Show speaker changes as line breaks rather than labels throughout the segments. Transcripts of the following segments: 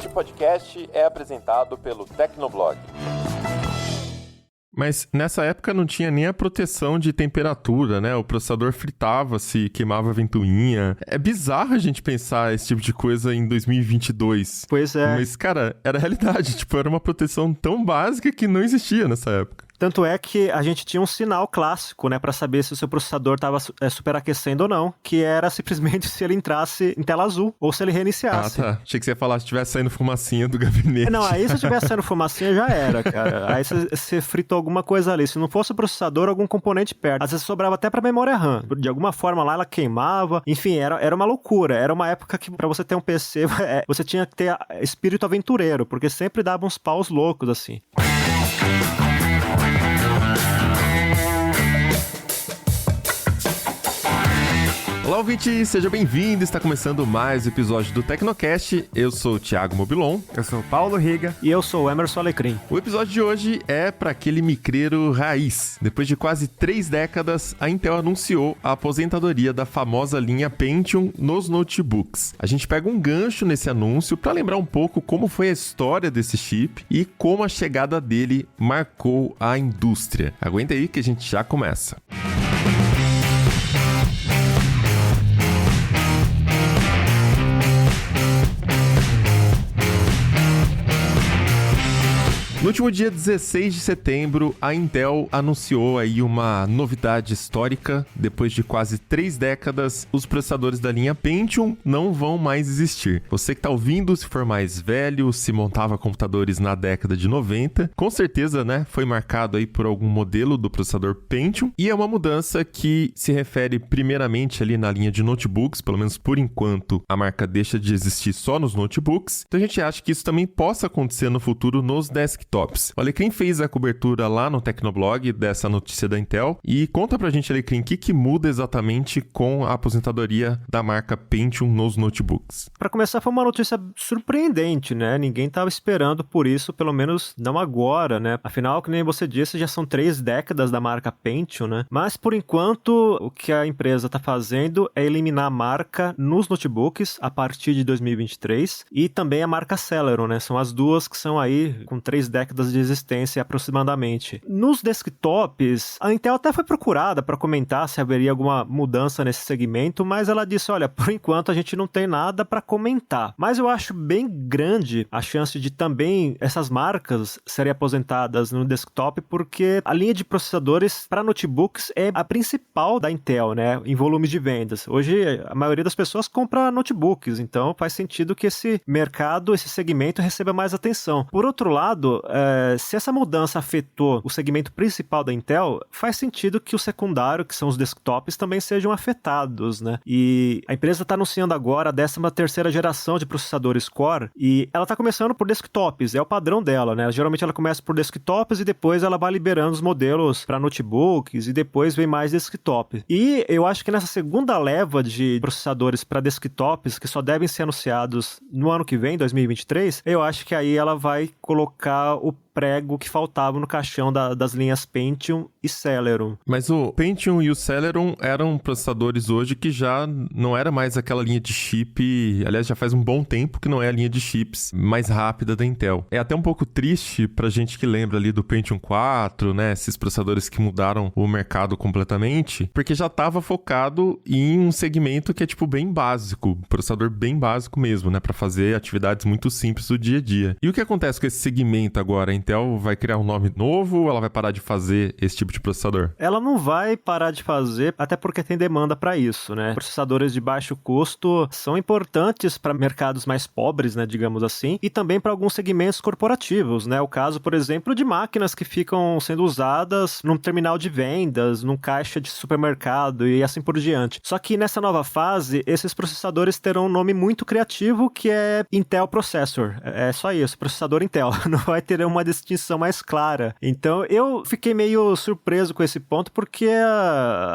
Este podcast é apresentado pelo Tecnoblog.
Mas nessa época não tinha nem a proteção de temperatura, né? O processador fritava-se, queimava a ventoinha. É bizarro a gente pensar esse tipo de coisa em 2022.
Pois é.
Mas, cara, era a realidade. Era uma proteção tão básica que não existia nessa época.
Tanto é que a gente tinha um sinal clássico, né, para saber se o seu processador estava superaquecendo ou não, que era simplesmente se ele entrasse em tela azul ou se ele reiniciasse.
Ah, tá. Achei que você ia falar se estivesse saindo fumacinha do gabinete.
Não, aí se estivesse saindo fumacinha já era, cara. Aí você fritou alguma coisa ali. Se não fosse o processador, algum componente perto. Às vezes sobrava até pra memória RAM. De alguma forma lá ela queimava. Enfim, era uma loucura. Era uma época que pra você ter um PC, você tinha que ter espírito aventureiro, porque sempre dava uns paus loucos assim.
Olá, ouvinte, seja bem-vindo. Está começando mais um episódio do Tecnocast. Eu sou o Thiago Mobilon.
Eu sou o Paulo Riga.
E eu sou o Emerson Alecrim.
O episódio de hoje é para aquele micreiro raiz. Depois de quase 3 décadas, a Intel anunciou a aposentadoria da famosa linha Pentium nos notebooks. A gente pega um gancho nesse anúncio para lembrar um pouco como foi a história desse chip e como a chegada dele marcou a indústria. Aguenta aí que a gente já começa. No último dia 16 de setembro, a Intel anunciou aí uma novidade histórica. Depois de quase 3 décadas, os processadores da linha Pentium não vão mais existir. Você que está ouvindo, se for mais velho, se montava computadores na década de 90, com certeza, né, foi marcado aí por algum modelo do processador Pentium. E é uma mudança que se refere primeiramente ali na linha de notebooks, pelo menos por enquanto a marca deixa de existir só nos notebooks. Então a gente acha que isso também possa acontecer no futuro nos desktops. O Alecrim fez a cobertura lá no Tecnoblog dessa notícia da Intel e conta pra gente, Alecrim, o que muda exatamente com a aposentadoria da marca Pentium nos notebooks.
Para começar, foi uma notícia surpreendente, né? Ninguém estava esperando por isso, pelo menos não agora, né? Afinal, que nem você disse, já são 3 décadas da marca Pentium, né? Mas, por enquanto, o que a empresa está fazendo é eliminar a marca nos notebooks a partir de 2023 e também a marca Celeron, né? São as duas que são aí com 3 décadas de existência aproximadamente. Nos desktops, a Intel até foi procurada para comentar se haveria alguma mudança nesse segmento, mas ela disse, olha, por enquanto a gente não tem nada para comentar. Mas eu acho bem grande a chance de também essas marcas serem aposentadas no desktop, porque a linha de processadores para notebooks é a principal da Intel, né, em volume de vendas. Hoje, a maioria das pessoas compra notebooks, então faz sentido que esse mercado, esse segmento receba mais atenção. Por outro lado, se essa mudança afetou o segmento principal da Intel, faz sentido que o secundário, que são os desktops, também sejam afetados, né? E a empresa está anunciando agora a 13ª geração de processadores Core e ela está começando por desktops, é o padrão dela, né? Geralmente ela começa por desktops e depois ela vai liberando os modelos para notebooks e depois vem mais desktops. E eu acho que nessa segunda leva de processadores para desktops, que só devem ser anunciados no ano que vem, 2023, eu acho que aí ela vai colocar o prego que faltava no caixão das linhas Pentium e Celeron.
Mas o Pentium e o Celeron eram processadores hoje que já não era mais aquela linha de chip, aliás, já faz um bom tempo que não é a linha de chips mais rápida da Intel. É até um pouco triste pra gente que lembra ali do Pentium 4, né, esses processadores que mudaram o mercado completamente, porque já estava focado em um segmento que é tipo bem básico, processador bem básico mesmo, né, pra fazer atividades muito simples do dia a dia. E o que acontece com esse segmento agora? A Intel vai criar um nome novo ou ela vai parar de fazer esse tipo de processador?
Ela não vai parar de fazer, até porque tem demanda para isso, né? Processadores de baixo custo são importantes para mercados mais pobres, né, digamos assim, e também para alguns segmentos corporativos, né? O caso, por exemplo, de máquinas que ficam sendo usadas num terminal de vendas, num caixa de supermercado e assim por diante. Só que nessa nova fase, esses processadores terão um nome muito criativo que é Intel Processor. É só isso, processador Intel. Não vai ter uma distinção mais clara. Então, eu fiquei meio surpreso com esse ponto, porque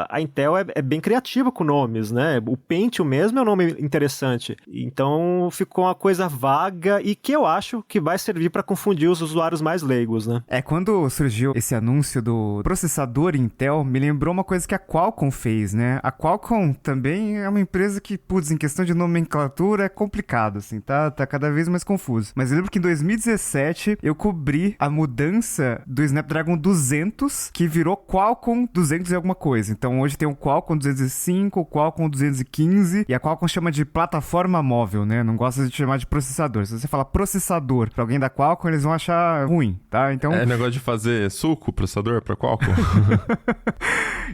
a Intel é bem criativa com nomes, né? O Pentium mesmo é um nome interessante. Então, ficou uma coisa vaga e que eu acho que vai servir para confundir os usuários mais leigos, né?
Quando surgiu esse anúncio do processador Intel, me lembrou uma coisa que a Qualcomm fez, né? A Qualcomm também é uma empresa que, putz, em questão de nomenclatura é complicado, assim, tá cada vez mais confuso. Mas eu lembro que em 2017 eu cobri a mudança do Snapdragon 200, que virou Qualcomm 200 e alguma coisa. Então hoje tem o Qualcomm 205, o Qualcomm 215, e a Qualcomm chama de plataforma móvel, né? Não gosta de chamar de processador. Se você falar processador pra alguém da Qualcomm, eles vão achar ruim, tá? Então...
É negócio de fazer suco, processador pra Qualcomm?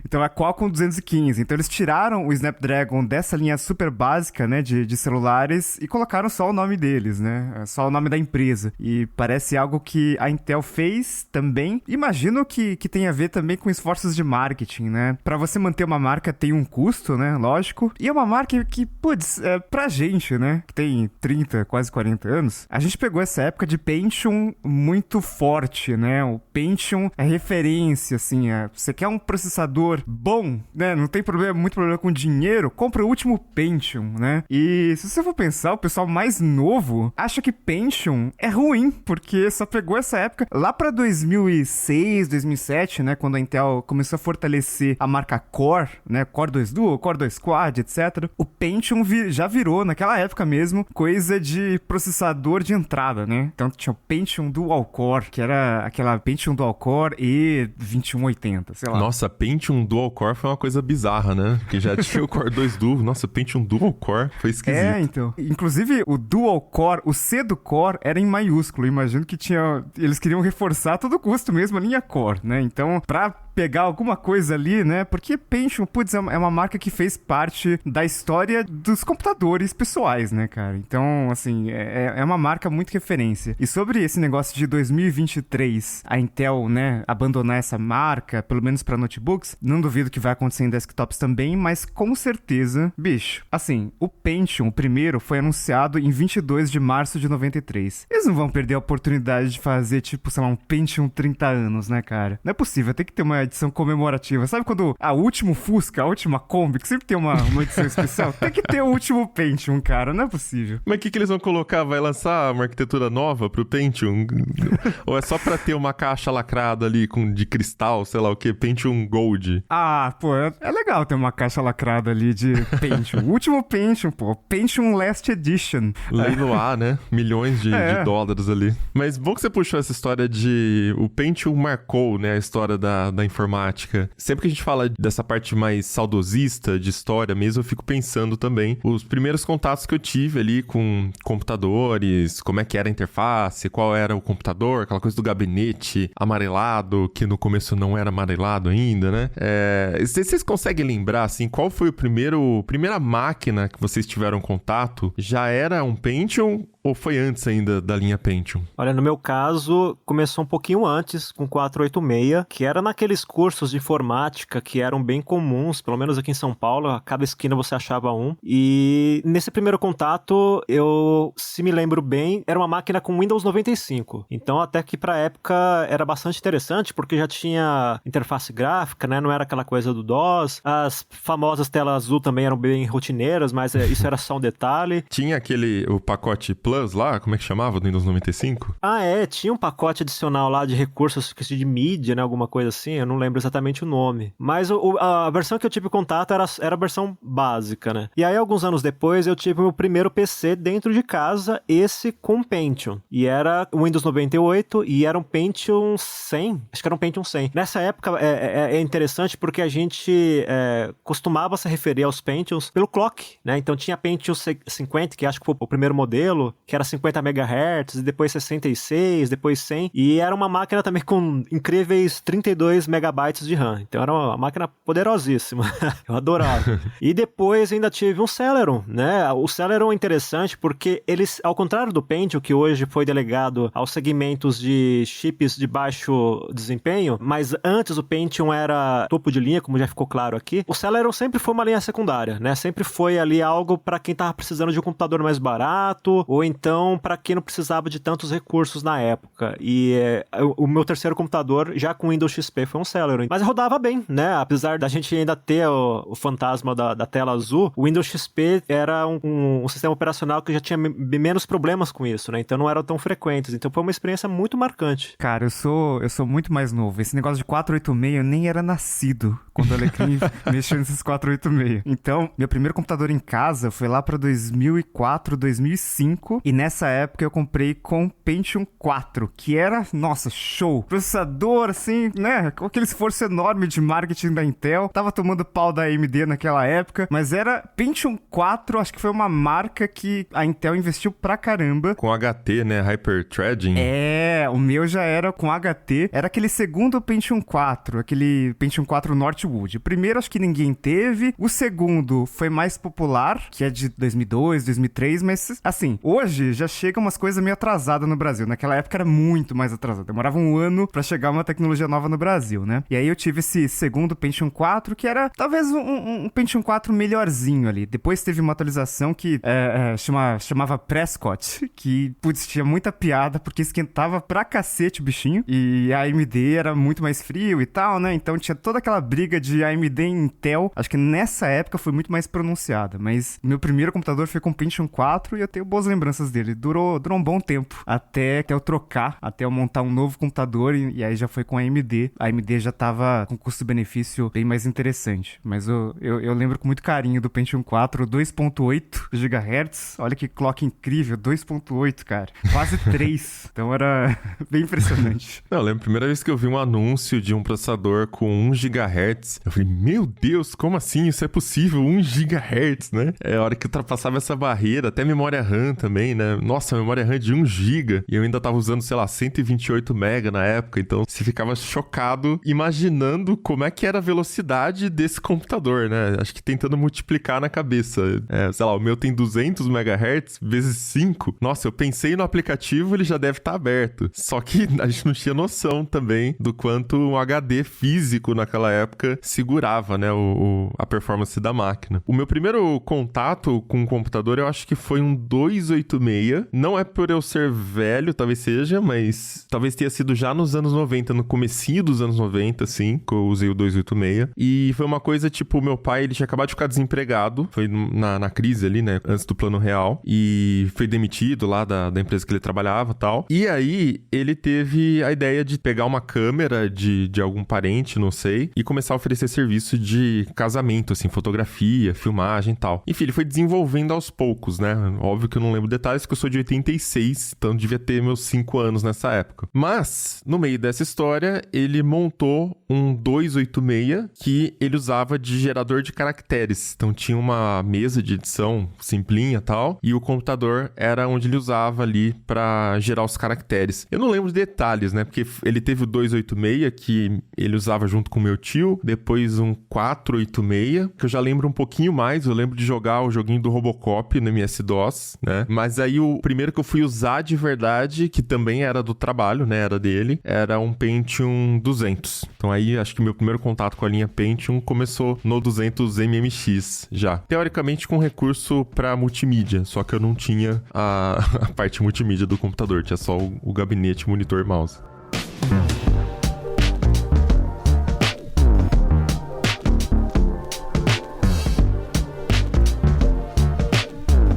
Então é Qualcomm 215. Então eles tiraram o Snapdragon dessa linha super básica, né, de celulares e colocaram só o nome deles, né? Só o nome da empresa. E parece algo que a Intel fez também. Imagino que tem a ver também com esforços de marketing, né? Pra você manter uma marca tem um custo, né? Lógico. E é uma marca que, putz, pra gente, né, que tem 30, quase 40 anos, a gente pegou essa época de Pentium muito forte, né? O Pentium é referência, assim, você quer um processador bom, né? Não tem muito problema com dinheiro, compra o último Pentium, né? E se você for pensar, o pessoal mais novo acha que Pentium é ruim, porque só pegou essa época lá pra 2006, 2007, né? Quando a Intel começou a fortalecer a marca Core, né? Core 2 Duo, Core 2 Quad, etc. O Pentium já virou, naquela época mesmo, coisa de processador de entrada, né? Então tinha o Pentium Dual Core, que era aquela Pentium Dual Core E2180, sei lá.
Nossa, Pentium Dual Core foi uma coisa bizarra, né? Porque já tinha o Core 2 Duo. Nossa, Pentium Dual Core foi esquisito.
Então. Inclusive, o Dual Core, o C do Core era em maiúsculo. Imagino que eles queriam reforçar a todo custo mesmo a linha Core, né? Então, pra pegar alguma coisa ali, né? Porque Pentium, putz, é uma marca que fez parte da história dos computadores pessoais, né, cara? Então, assim, é uma marca muito referência. E sobre esse negócio de 2023, a Intel, né, abandonar essa marca, pelo menos pra notebooks, não duvido que vai acontecer em desktops também, mas com certeza, bicho, assim, o Pentium, o primeiro, foi anunciado em 22 de março de 93. Eles não vão perder a oportunidade de fazer, tipo, sei lá, um Pentium 30 anos, né, cara? Não é possível, tem que ter uma edição comemorativa. Sabe quando a última Fusca, a última Kombi, que sempre tem uma edição especial? Tem que ter o último Pentium, cara, não é possível.
Mas o que eles vão colocar? Vai lançar uma arquitetura nova pro Pentium? Ou é só pra ter uma caixa lacrada ali de cristal, sei lá o que, Pentium Gold?
Ah, pô, é legal ter uma caixa lacrada ali de Pentium. O último Pentium, pô, Pentium Last Edition.
Leiloar, né? Milhões de dólares ali. Mas bom que você puxou essa história de... O Pentium marcou, né, a história da informática. Sempre que a gente fala dessa parte mais saudosista de história mesmo, eu fico pensando também os primeiros contatos que eu tive ali com computadores, como é que era a interface, qual era o computador, aquela coisa do gabinete amarelado, que no começo não era amarelado ainda, né? Vocês conseguem lembrar, assim, qual foi primeira máquina que vocês tiveram contato? Já era um Pentium ou foi antes ainda da linha Pentium?
Olha, no meu caso, começou um pouquinho antes, com 486, que era naqueles cursos de informática que eram bem comuns, pelo menos aqui em São Paulo, a cada esquina você achava um. E nesse primeiro contato, se me lembro bem, era uma máquina com Windows 95. Então, até que pra época era bastante interessante, porque já tinha interface gráfica, né? Não era aquela coisa do DOS. As famosas telas azul também eram bem rotineiras, mas isso era só um detalhe.
Tinha o pacote Plus lá, como é que chamava, do Windows 95?
Tinha um pacote adicional lá de recursos de mídia, né? Alguma coisa assim, eu não lembro exatamente o nome. Mas a versão que eu tive contato era a versão básica, né? E aí, alguns anos depois, eu tive o meu primeiro PC dentro de casa, esse com Pentium. E era o Windows 98 e era um Pentium 100. Acho que era um Pentium 100. Nessa época, é interessante porque a gente costumava se referir aos Pentiums pelo clock, né? Então, tinha Pentium 50, que acho que foi o primeiro modelo, que era 50 MHz, e depois 66, depois 100. E era uma máquina também com incríveis 32 megabytes de RAM. Então era uma máquina poderosíssima. Eu adorava. E depois ainda tive um Celeron, né? O Celeron é interessante porque eles, ao contrário do Pentium, que hoje foi delegado aos segmentos de chips de baixo desempenho, mas antes o Pentium era topo de linha, como já ficou claro aqui, o Celeron sempre foi uma linha secundária, né? Sempre foi ali algo para quem tava precisando de um computador mais barato, ou então então para quem não precisava de tantos recursos na época. E o meu terceiro computador, já com Windows XP, foi um Celeron. Mas rodava bem, né? Apesar da gente ainda ter o fantasma da tela azul, o Windows XP era um sistema operacional que já tinha menos problemas com isso, né? Então não eram tão frequentes. Então foi uma experiência muito marcante.
Cara, eu sou muito mais novo. Esse negócio de 486 eu nem era nascido quando o Alecrim mexeu nesses 486. Então, meu primeiro computador em casa foi lá pra 2004, 2005. E nessa época eu comprei com Pentium 4, que era, nossa, show. Processador, assim, né? Com aquele esforço enorme de marketing da Intel. Tava tomando pau da AMD naquela época. Mas era Pentium 4, acho que foi uma marca que a Intel investiu pra caramba.
Com HT, né? Hyperthreading.
O meu já era com HT. Era aquele segundo Pentium 4, aquele Pentium 4 Northwood. O primeiro acho que ninguém teve. O segundo foi mais popular, que é de 2002, 2003, mas assim, hoje já chega umas coisas meio atrasadas no Brasil. Naquela época era muito mais atrasado. Demorava um ano pra chegar uma tecnologia nova no Brasil, né? E aí eu tive esse segundo Pentium 4, que era talvez um Pentium 4 melhorzinho ali. Depois teve uma atualização que chamava Prescott, que, putz, tinha muita piada, porque esquentava pra cacete o bichinho. E a AMD era muito mais frio e tal, né? Então tinha toda aquela briga de AMD e Intel. Acho que nessa época foi muito mais pronunciada. Mas meu primeiro computador foi com Pentium 4 e eu tenho boas lembranças dele. Durou um bom tempo até eu trocar, até eu montar um novo computador e aí já foi com a AMD. A AMD já tava com custo-benefício bem mais interessante. Mas eu lembro com muito carinho do Pentium 4, 2.8 GHz. Olha que clock incrível, 2.8, cara. Quase 3. Então era bem impressionante.
Não, eu lembro a primeira vez que eu vi um anúncio de um processador com 1 GHz. Eu falei, meu Deus, como assim? Isso é possível? 1 GHz, né? É a hora que ultrapassava essa barreira, até memória RAM também, né? Nossa, memória RAM de 1 GB. E eu ainda tava usando, sei lá, 128 MB na época. Então, você ficava chocado imaginando como é que era a velocidade desse computador, né? Acho que tentando multiplicar na cabeça. Sei lá, o meu tem 200 MHz vezes 5. Nossa, eu pensei no aplicativo, ele já deve estar aberto. Só que a gente não tinha noção também do quanto um HD físico naquela época segurava, né, a performance da máquina. O meu primeiro contato com o computador, eu acho que foi um 286. Não é por eu ser velho, talvez seja, mas talvez tenha sido já nos anos 90, no comecinho dos anos 90, assim, que eu usei o 286. E foi uma coisa, tipo, meu pai, ele tinha acabado de ficar desempregado, foi na crise ali, né, antes do Plano Real, e foi demitido lá da empresa que ele trabalhava e tal. E aí, ele teve a ideia de pegar uma câmera de algum parente, não sei, e começar a oferecer serviço de casamento, assim, fotografia, filmagem e tal. Enfim, ele foi desenvolvendo aos poucos, né? Óbvio que eu não lembro detalhes, porque eu sou de 86, então devia ter meus 5 anos nessa época. Mas, no meio dessa história, ele montou um 286 que ele usava de gerador de caracteres. Então, tinha uma mesa de edição simplinha e tal, e o computador era onde ele usava ali pra gerar os caracteres. Eu não lembro de detalhes, né? Porque ele teve o 286, que ele usava junto com o meu tio, depois um 486, que eu já lembro um pouquinho mais, eu lembro de jogar o joguinho do Robocop no MS-DOS, né? Mas aí o primeiro que eu fui usar de verdade, que também era do trabalho, né? Era dele, era um Pentium 200. Então aí acho que meu primeiro contato com a linha Pentium começou no 200 MMX já. Teoricamente com recurso pra multimídia, só que eu não tinha a parte multimídia do computador, tinha só o gabinete, monitor e mouse.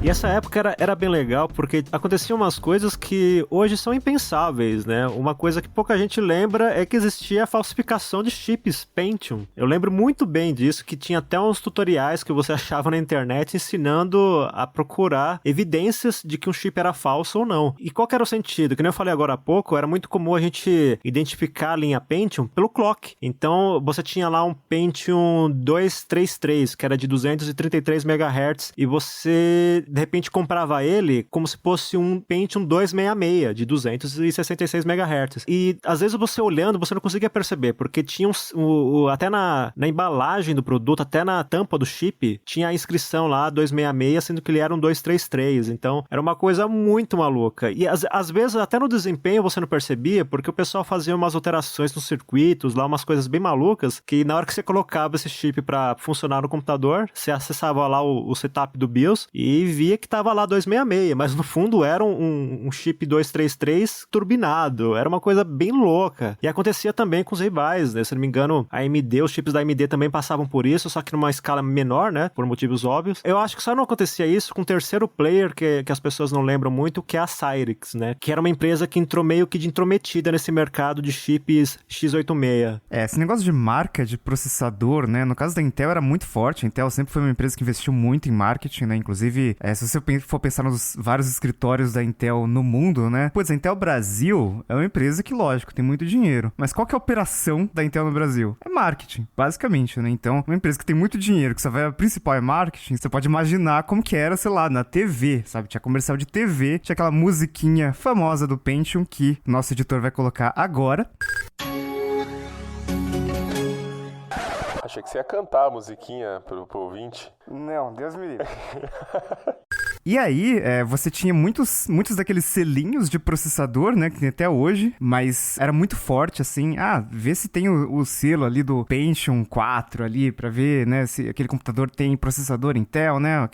E essa época era bem legal, porque aconteciam umas coisas que hoje são impensáveis, né? Uma coisa que pouca gente lembra é que existia a falsificação de chips Pentium. Eu lembro muito bem disso, que tinha até uns tutoriais que você achava na internet ensinando a procurar evidências de que um chip era falso ou não. E qual que era o sentido? Que nem eu falei agora há pouco, era muito comum a gente identificar a linha Pentium pelo clock. Então, você tinha lá um Pentium 233, que era de 233 MHz, e você de repente comprava ele como se fosse um Pentium 266 de 266 MHz. E às vezes você olhando, você não conseguia perceber, porque tinha até na embalagem do produto, até na tampa do chip, tinha a inscrição lá 266, sendo que ele era um 233. Então era uma coisa muito maluca. E às vezes até no desempenho você não percebia, porque o pessoal fazia umas alterações nos circuitos, lá umas coisas bem malucas, que na hora que você colocava esse chip para funcionar no computador, você acessava lá o setup do BIOS e via que tava lá 266, mas no fundo era um chip 233 turbinado, era uma coisa bem louca. E acontecia também com os rivais, né? Se não me engano, a AMD, os chips da AMD também passavam por isso, só que numa escala menor, né? Por motivos óbvios. Eu acho que só não acontecia isso com o terceiro player, que as pessoas não lembram muito, que é a Cyrix, né? Que era uma empresa que entrou meio que de intrometida nesse mercado de chips x86.
Esse negócio de marca de processador, né? No caso da Intel era muito forte. A Intel sempre foi uma empresa que investiu muito em marketing, né? Inclusive, se você for pensar nos vários escritórios da Intel no mundo, né? Pois a Intel Brasil é uma empresa que, lógico, tem muito dinheiro. Mas qual que é a operação da Intel no Brasil? É marketing, basicamente, né? Então, uma empresa que tem muito dinheiro, que a principal é marketing, você pode imaginar como que era, sei lá, na TV, sabe? Tinha comercial de TV, tinha aquela musiquinha famosa do Pentium que nosso editor vai colocar agora.
Achei que você ia cantar a musiquinha pro ouvinte.
Não, Deus me livre. E aí, você tinha muitos daqueles selinhos de processador, né, que tem até hoje, mas era muito forte, assim, vê se tem o selo ali do Pentium 4 ali, pra ver, né, se aquele computador tem processador Intel, né,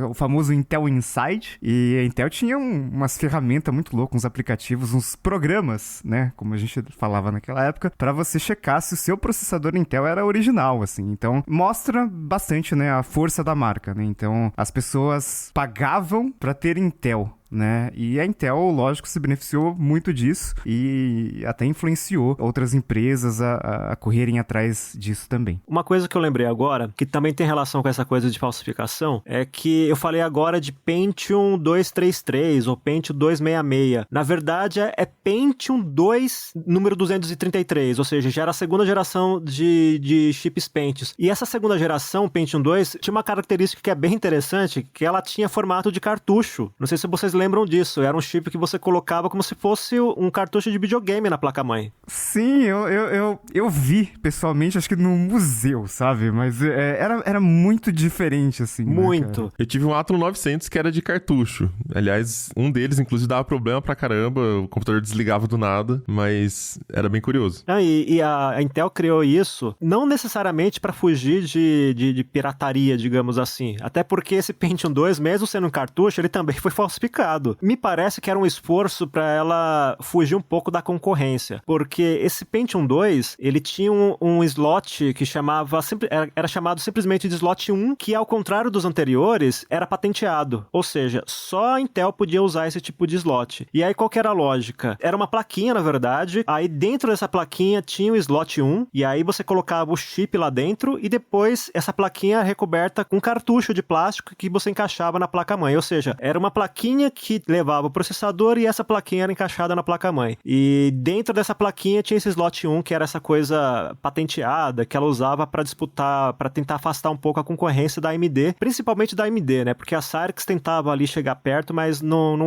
o famoso Intel Inside, e a Intel tinha umas ferramentas muito loucas, uns aplicativos, uns programas, né, como a gente falava naquela época, pra você checar se o seu processador Intel era original, assim, então mostra bastante, né, a força da marca, né, então as pessoas pagavam para ter Intel, né? E a Intel, lógico, se beneficiou muito disso e até influenciou outras empresas a correrem atrás disso também.
Uma coisa que eu lembrei agora, que também tem relação com essa coisa de falsificação, é que eu falei agora de Pentium 233 ou Pentium 266. Na verdade, é Pentium 2 número 233, ou seja, já era a segunda geração de chips Pentium. E essa segunda geração, Pentium 2, tinha uma característica que é bem interessante, que ela tinha formato de cartucho. Não sei se vocês lembram disso. Era um chip que você colocava como se fosse um cartucho de videogame na placa-mãe.
Sim, eu vi pessoalmente, acho que no museu, sabe? Mas era muito diferente, assim.
Muito.
Né, eu tive um Athlon 900 que era de cartucho. Aliás, um deles, inclusive, dava problema pra caramba. O computador desligava do nada, mas era bem curioso.
E a Intel criou isso não necessariamente para fugir de pirataria, digamos assim. Até porque esse Pentium 2, mesmo sendo um cartucho, ele também foi falsificado. Me parece que era um esforço para ela fugir um pouco da concorrência, porque esse Pentium 2, ele tinha um slot que era chamado simplesmente de slot 1, que ao contrário dos anteriores, era patenteado, ou seja, só a Intel podia usar esse tipo de slot. E aí qual que era a lógica? Era uma plaquinha, na verdade, aí dentro dessa plaquinha tinha o slot 1, e aí você colocava o chip lá dentro, e depois essa plaquinha era recoberta com cartucho de plástico que você encaixava na placa-mãe, ou seja, era uma plaquinha que levava o processador e essa plaquinha era encaixada na placa-mãe. E dentro dessa plaquinha tinha esse slot 1, que era essa coisa patenteada, que ela usava para disputar, para tentar afastar um pouco a concorrência da AMD, principalmente da AMD, né? Porque a Cyrix tentava ali chegar perto, mas não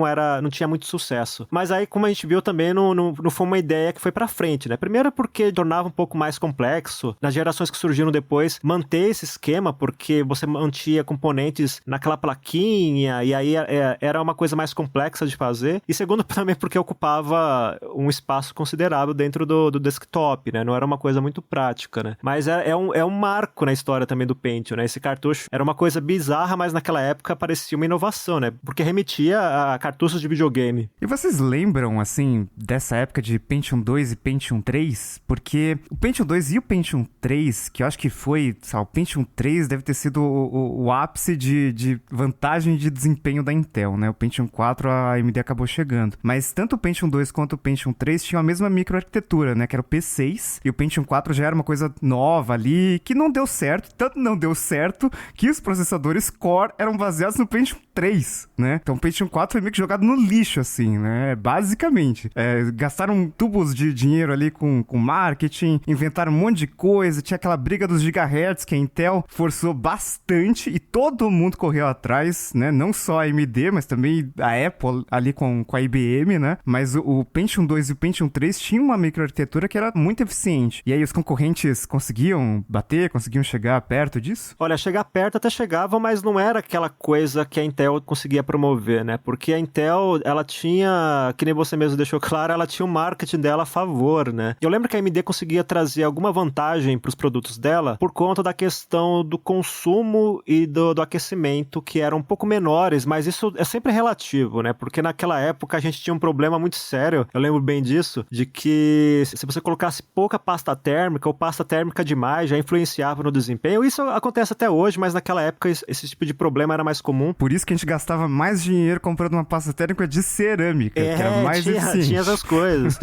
tinha muito sucesso. Mas aí, como a gente viu também, não foi uma ideia que foi pra frente, né? Primeiro porque tornava um pouco mais complexo, nas gerações que surgiram depois, manter esse esquema, porque você mantinha componentes naquela plaquinha, e aí era uma coisa mais complexa de fazer, e segundo também porque ocupava um espaço considerável dentro do desktop, né? Não era uma coisa muito prática, né? Mas é um marco na história também do Pentium, né? Esse cartucho era uma coisa bizarra, mas naquela época parecia uma inovação, né? Porque remetia a cartuchos de videogame.
E vocês lembram, assim, dessa época de Pentium 2 e Pentium 3? Porque o Pentium 2 e o Pentium 3, que eu acho que foi, sabe, o Pentium 3 deve ter sido o ápice de vantagem de desempenho da Intel, né? O Pentium 4 a AMD acabou chegando. Mas tanto o Pentium 2 quanto o Pentium 3 tinham a mesma microarquitetura, né? Que era o P6. E o Pentium 4 já era uma coisa nova ali, que não deu certo. Tanto não deu certo que os processadores Core eram baseados no Pentium 3, né? Então o Pentium 4 foi meio que jogado no lixo, assim, né? Basicamente. Gastaram tubos de dinheiro ali com marketing, inventaram um monte de coisa, tinha aquela briga dos gigahertz que a Intel forçou bastante e todo mundo correu atrás, né? Não só a AMD, mas também a Apple ali com a IBM, né? Mas o Pentium 2 e o Pentium 3 tinham uma microarquitetura que era muito eficiente. E aí os concorrentes conseguiam bater, conseguiam chegar perto disso?
Olha, chegar perto até chegavam, mas não era aquela coisa que a Intel conseguia promover, né? Porque a Intel, ela tinha, que nem você mesmo deixou claro, ela tinha o marketing dela a favor, né? Eu lembro que a AMD conseguia trazer alguma vantagem para os produtos dela por conta da questão do consumo e do aquecimento, que eram um pouco menores, mas isso é sempre relativo, né? Porque naquela época a gente tinha um problema muito sério, eu lembro bem disso, de que se você colocasse pouca pasta térmica ou pasta térmica demais, já influenciava no desempenho. Isso acontece até hoje, mas naquela época esse tipo de problema era mais comum.
Por isso que a gente gastava mais dinheiro comprando uma pasta térmica de cerâmica, que era mais eficiente.
Tinha essas coisas.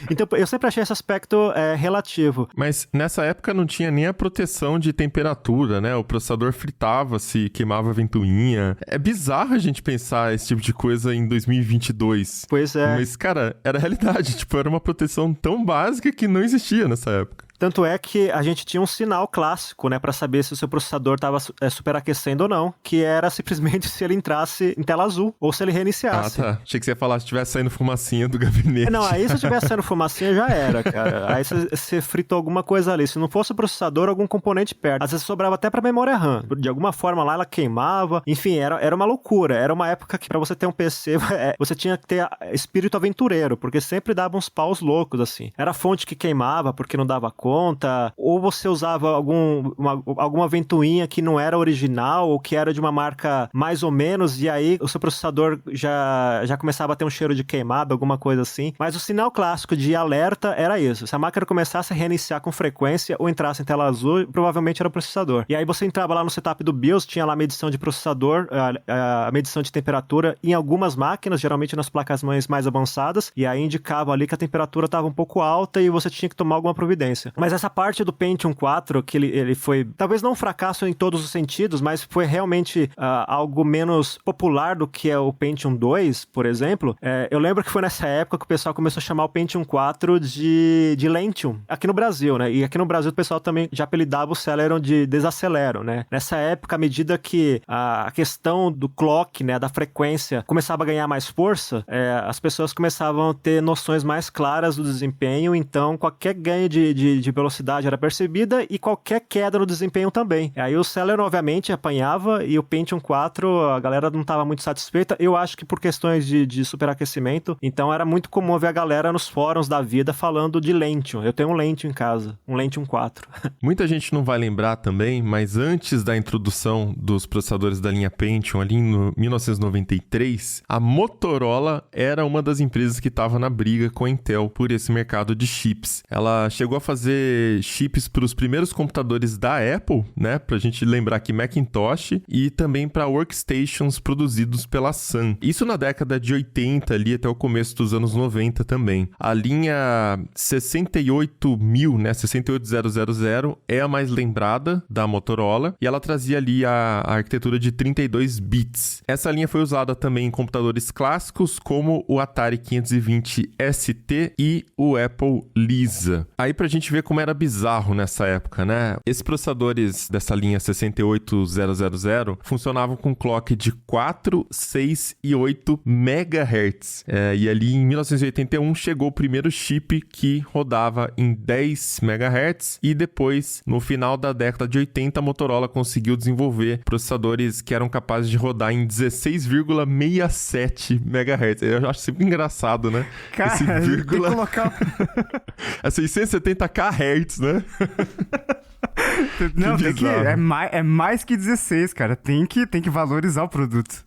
Então eu sempre achei esse aspecto relativo.
Mas nessa época não tinha nem a proteção de temperatura, né? O processador fritava, se queimava a ventoinha. É bizarro a gente pensar esse tipo de coisa em 2022.
Pois é.
Mas, cara, era a realidade. Tipo, era uma proteção tão básica que não existia nessa época.
Tanto é que a gente tinha um sinal clássico, né, para saber se o seu processador estava superaquecendo ou não, que era simplesmente se ele entrasse em tela azul ou se ele reiniciasse.
Ah, tá. Achei que você ia falar se estivesse saindo fumacinha do gabinete.
Não, aí se estivesse saindo fumacinha já era, cara. Aí você fritou alguma coisa ali. Se não fosse o processador, algum componente perto. Às vezes sobrava até pra memória RAM. De alguma forma lá ela queimava. Enfim, era uma loucura. Era uma época que pra você ter um PC, você tinha que ter espírito aventureiro, porque sempre dava uns paus loucos, assim. Era a fonte que queimava porque não dava conta, ou você usava alguma ventoinha que não era original ou que era de uma marca mais ou menos, e aí o seu processador já começava a ter um cheiro de queimado, alguma coisa assim. Mas o sinal clássico de alerta era isso. Se a máquina começasse a reiniciar com frequência ou entrasse em tela azul, provavelmente era o processador. E aí você entrava lá no setup do BIOS, tinha lá a medição de processador, a medição de temperatura em algumas máquinas, geralmente nas placas-mães mais avançadas, e aí indicava ali que a temperatura estava um pouco alta e você tinha que tomar alguma providência. Mas essa parte do Pentium 4, que ele foi, talvez não um fracasso em todos os sentidos, mas foi realmente algo menos popular do que é o Pentium 2, por exemplo. Eu lembro que foi nessa época que o pessoal começou a chamar o Pentium 4 de Lentium, aqui no Brasil, né? E aqui no Brasil o pessoal também já apelidava o Celeron de Desacelero, né? Nessa época, à medida que a questão do clock, né, da frequência, começava a ganhar mais força, as pessoas começavam a ter noções mais claras do desempenho, então qualquer ganho de velocidade era percebida e qualquer queda no desempenho também. Aí o Celeron, obviamente, apanhava e o Pentium 4, a galera não estava muito satisfeita. Eu acho que por questões de superaquecimento, então era muito comum ver a galera nos fóruns da vida falando de Lentium. Eu tenho um Lentium em casa, um Lentium 4.
Muita gente não vai lembrar também, mas antes da introdução dos processadores da linha Pentium, ali em 1993, a Motorola era uma das empresas que estava na briga com a Intel por esse mercado de chips. Ela chegou a fazer chips para os primeiros computadores da Apple, né? Pra gente lembrar que Macintosh, e também para workstations produzidos pela Sun. Isso na década de 80 ali até o começo dos anos 90 também. A linha 68000, né? 68000 é a mais lembrada da Motorola e ela trazia ali a arquitetura de 32 bits. Essa linha foi usada também em computadores clássicos como o Atari 520 ST e o Apple Lisa. Aí pra gente ver como era bizarro nessa época, né? Esses processadores dessa linha 68000 funcionavam com clock de 4, 6 e 8 MHz. E ali em 1981 chegou o primeiro chip que rodava em 10 MHz e depois, no final da década de 80, a Motorola conseguiu desenvolver processadores que eram capazes de rodar em 16,67 MHz. Eu acho sempre engraçado, né?
Cara,
esse vírgula...
tem que colocar...
é 670 kHz, né?
Não, tem que, é mais que 16, cara. Tem que valorizar o produto.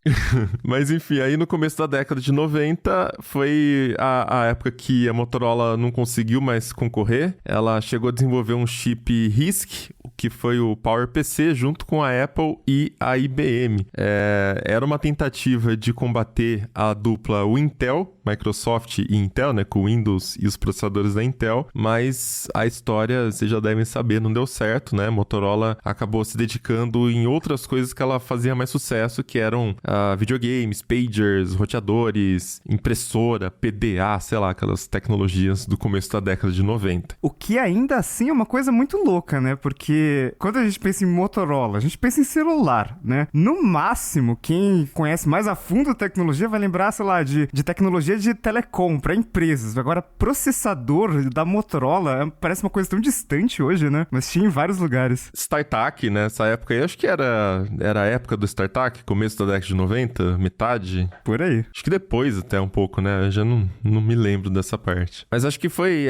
Mas enfim, aí no começo da década de 90 foi a época que a Motorola não conseguiu mais concorrer. Ela chegou a desenvolver um chip RISC, que foi o PowerPC, junto com a Apple e a IBM. Era uma tentativa de combater a dupla Intel, Microsoft e Intel, né, com o Windows e os processadores da Intel, mas a história, vocês já devem saber, não deu certo, né? Motorola acabou se dedicando em outras coisas que ela fazia mais sucesso, que eram videogames, pagers, roteadores, impressora, PDA, sei lá, aquelas tecnologias do começo da década de 90.
O que ainda assim é uma coisa muito louca, né? Porque porque quando a gente pensa em Motorola, a gente pensa em celular, né? No máximo, quem conhece mais a fundo a tecnologia vai lembrar, sei lá, de tecnologia de telecom para empresas. Agora, processador da Motorola parece uma coisa tão distante hoje, né? Mas tinha em vários lugares.
StarTAC, né? Essa época aí, acho que era a época do StarTAC, começo da década de 90, metade.
Por aí.
Acho que depois até um pouco, né? Eu já não me lembro dessa parte. Mas acho que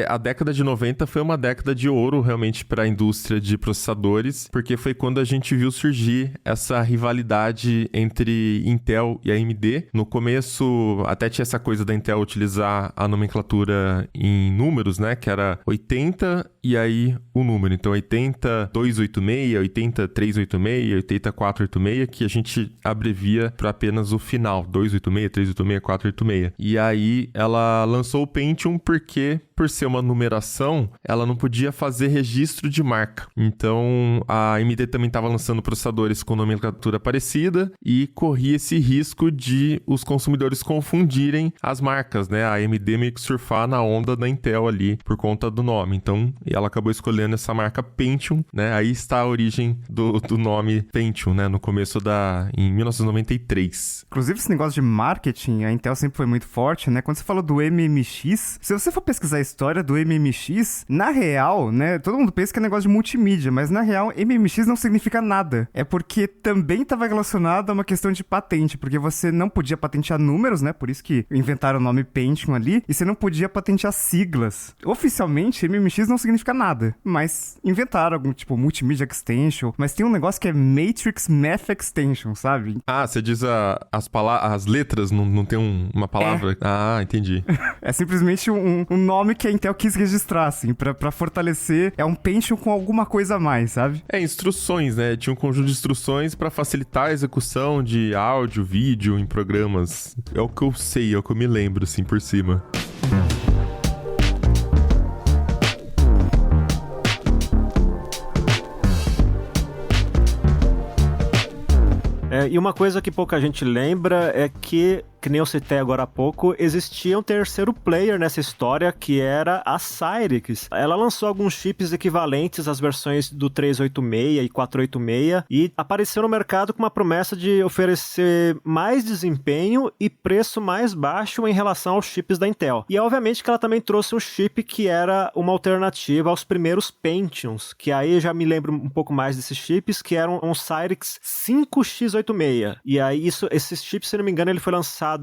a década de 90 foi uma década de ouro realmente para a indústria de processadores, porque foi quando a gente viu surgir essa rivalidade entre Intel e AMD. No começo, até tinha essa coisa da Intel utilizar a nomenclatura em números, né? Que era 80 e aí o número. Então, 80.286, 80.386, 80.486, que a gente abrevia para apenas o final. 286, 386, 486. E aí, ela lançou o Pentium porque, por ser uma numeração, ela não podia fazer registro de marca. Então, a AMD também estava lançando processadores com nomenclatura parecida e corria esse risco de os consumidores confundirem as marcas, né? A AMD meio que surfar na onda da Intel ali por conta do nome. Então, ela acabou escolhendo essa marca Pentium, né? Aí está a origem do nome Pentium, né? No começo em 1993.
Inclusive, esse negócio de marketing, a Intel sempre foi muito forte, né? Quando você falou do MMX, se você for pesquisar a história do MMX, na real, né? Todo mundo pensa que é negócio de multimídia, mas na real, MMX não significa nada. É porque também estava relacionado a uma questão de patente, porque você não podia patentear números, né? Por isso que inventaram o nome Pentium ali, e você não podia patentear siglas. Oficialmente, MMX não significa nada, mas inventaram algum tipo Multimedia Extension, mas tem um negócio que é Matrix Math Extension, sabe?
Ah, você diz as letras, não tem uma palavra?
É.
Ah, entendi.
É simplesmente um nome que a Intel quis registrar, assim, pra fortalecer. É um Pentium com alguma coisa a mais, sabe?
É, instruções, né? Tinha um conjunto de instruções pra facilitar a execução de áudio, vídeo em programas. É o que eu sei, é o que eu me lembro, assim, por cima.
E uma coisa que pouca gente lembra é que nem eu citei agora há pouco, existia um terceiro player nessa história, que era a Cyrix. Ela lançou alguns chips equivalentes às versões do 386 e 486 e apareceu no mercado com uma promessa de oferecer mais desempenho e preço mais baixo em relação aos chips da Intel. E obviamente que ela também trouxe um chip que era uma alternativa aos primeiros Pentiums, que aí eu já me lembro um pouco mais desses chips, que eram um Cyrix 5X86. E aí esse chip, se não me engano, ele foi lançado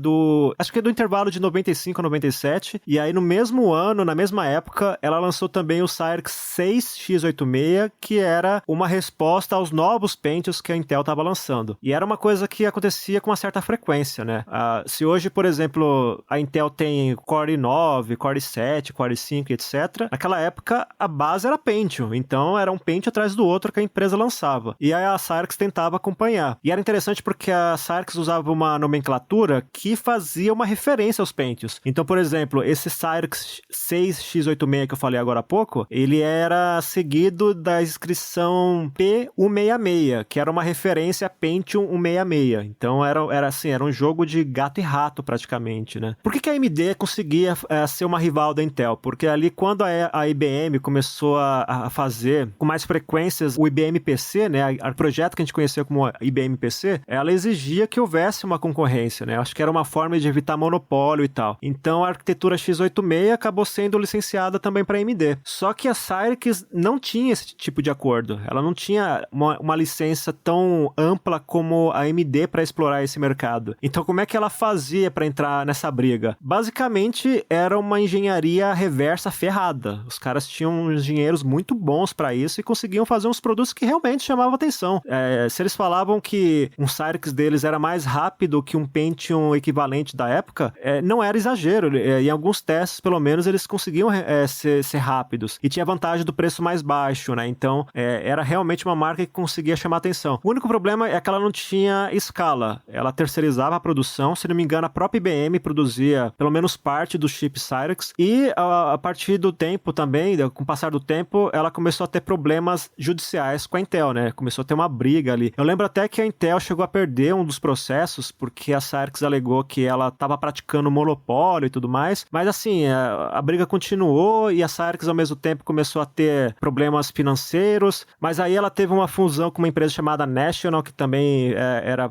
acho que é do intervalo de 95 a 97, e aí no mesmo ano, na mesma época, ela lançou também o Cyrix 6X86, que era uma resposta aos novos Pentiums que a Intel estava lançando. E era uma coisa que acontecia com uma certa frequência, né? Se hoje, por exemplo, a Intel tem Core i9, Core i7, Core i5, etc., naquela época a base era Pentium, então era um Pentium atrás do outro que a empresa lançava. E aí a Cyrix tentava acompanhar. E era interessante porque a Cyrix usava uma nomenclatura que fazia uma referência aos Pentiums. Então, por exemplo, esse Cyrix 6X86 que eu falei agora há pouco, ele era seguido da inscrição P166, que era uma referência a Pentium 166. Então, era assim, era um jogo de gato e rato, praticamente, né? Por que a AMD conseguia ser uma rival da Intel? Porque ali, quando a IBM começou a fazer com mais frequências o IBM PC, né? O projeto que a gente conheceu como IBM PC, ela exigia que houvesse uma concorrência, né? Acho que era uma forma de evitar monopólio e tal. Então a arquitetura x86 acabou sendo licenciada também para AMD. Só que a Cyrix não tinha esse tipo de acordo. Ela não tinha uma licença tão ampla como a AMD para explorar esse mercado. Então como é que ela fazia para entrar nessa briga? Basicamente era uma engenharia reversa ferrada. Os caras tinham engenheiros muito bons para isso e conseguiam fazer uns produtos que realmente chamavam atenção. Se eles falavam que um Cyrix deles era mais rápido que um Pentium equivalente da época, não era exagero. Em alguns testes, pelo menos, eles conseguiam ser rápidos. E tinha a vantagem do preço mais baixo, né? Então, era realmente uma marca que conseguia chamar atenção. O único problema é que ela não tinha escala. Ela terceirizava a produção. Se não me engano, a própria IBM produzia pelo menos parte do chip Cyrix. E a partir do tempo também, com o passar do tempo, ela começou a ter problemas judiciais com a Intel, né? Começou a ter uma briga ali. Eu lembro até que a Intel chegou a perder um dos processos porque a Cyrix alegou alegou que ela estava praticando monopólio e tudo mais, mas assim, a briga continuou e a Cyrix ao mesmo tempo começou a ter problemas financeiros, mas aí ela teve uma fusão com uma empresa chamada National, que também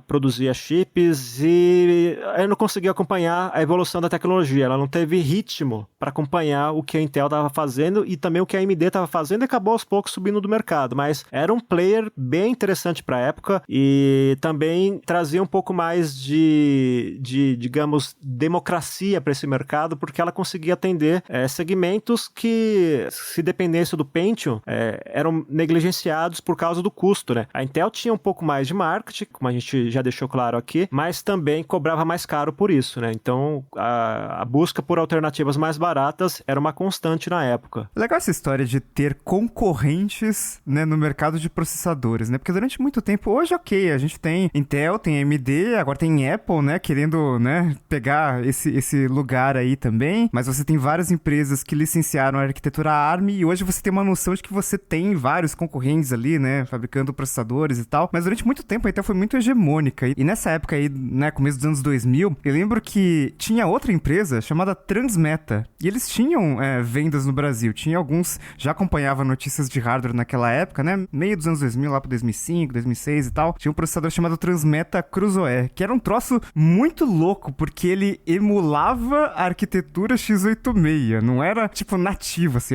produzia chips, e eu não consegui acompanhar a evolução da tecnologia, ela não teve ritmo para acompanhar o que a Intel estava fazendo e também o que a AMD estava fazendo, e acabou aos poucos subindo do mercado, mas era um player bem interessante para a época e também trazia um pouco mais de digamos, democracia para esse mercado, porque ela conseguia atender segmentos que, se dependesse do Pentium, eram negligenciados por causa do custo, né? A Intel tinha um pouco mais de marketing, como a gente já deixou claro aqui, mas também cobrava mais caro por isso, né? Então, a busca por alternativas mais baratas era uma constante na época.
Legal essa história de ter concorrentes, né, no mercado de processadores, né? Porque durante muito tempo, hoje a gente tem Intel, tem AMD, agora tem Apple, né, querendo, né, pegar esse lugar aí também, mas você tem várias empresas que licenciaram a arquitetura ARM e hoje você tem uma noção de que você tem vários concorrentes ali, né, fabricando processadores e tal, mas durante muito tempo a Intel foi muito hegemônica e nessa época aí, né, começo dos anos 2000, eu lembro que tinha outra empresa chamada Transmeta e eles tinham vendas no Brasil, tinha alguns, já acompanhava notícias de hardware naquela época, né, meio dos anos 2000, lá para 2005, 2006 e tal, tinha um processador chamado Transmeta Crusoe, que era um troço muito louco, porque ele emulava a arquitetura x86, não era, tipo, nativo, assim,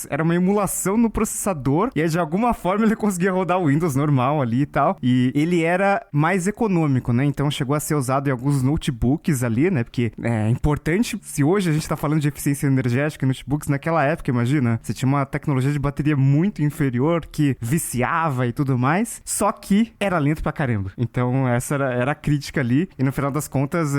era uma emulação no processador, e aí, de alguma forma, ele conseguia rodar o Windows normal ali e tal, e ele era mais econômico, né, então chegou a ser usado em alguns notebooks ali, né, porque é importante, se hoje a gente tá falando de eficiência energética em notebooks, naquela época, imagina, você tinha uma tecnologia de bateria muito inferior, que viciava e tudo mais, só que era lento pra caramba, então essa era a crítica ali, e no final das contas,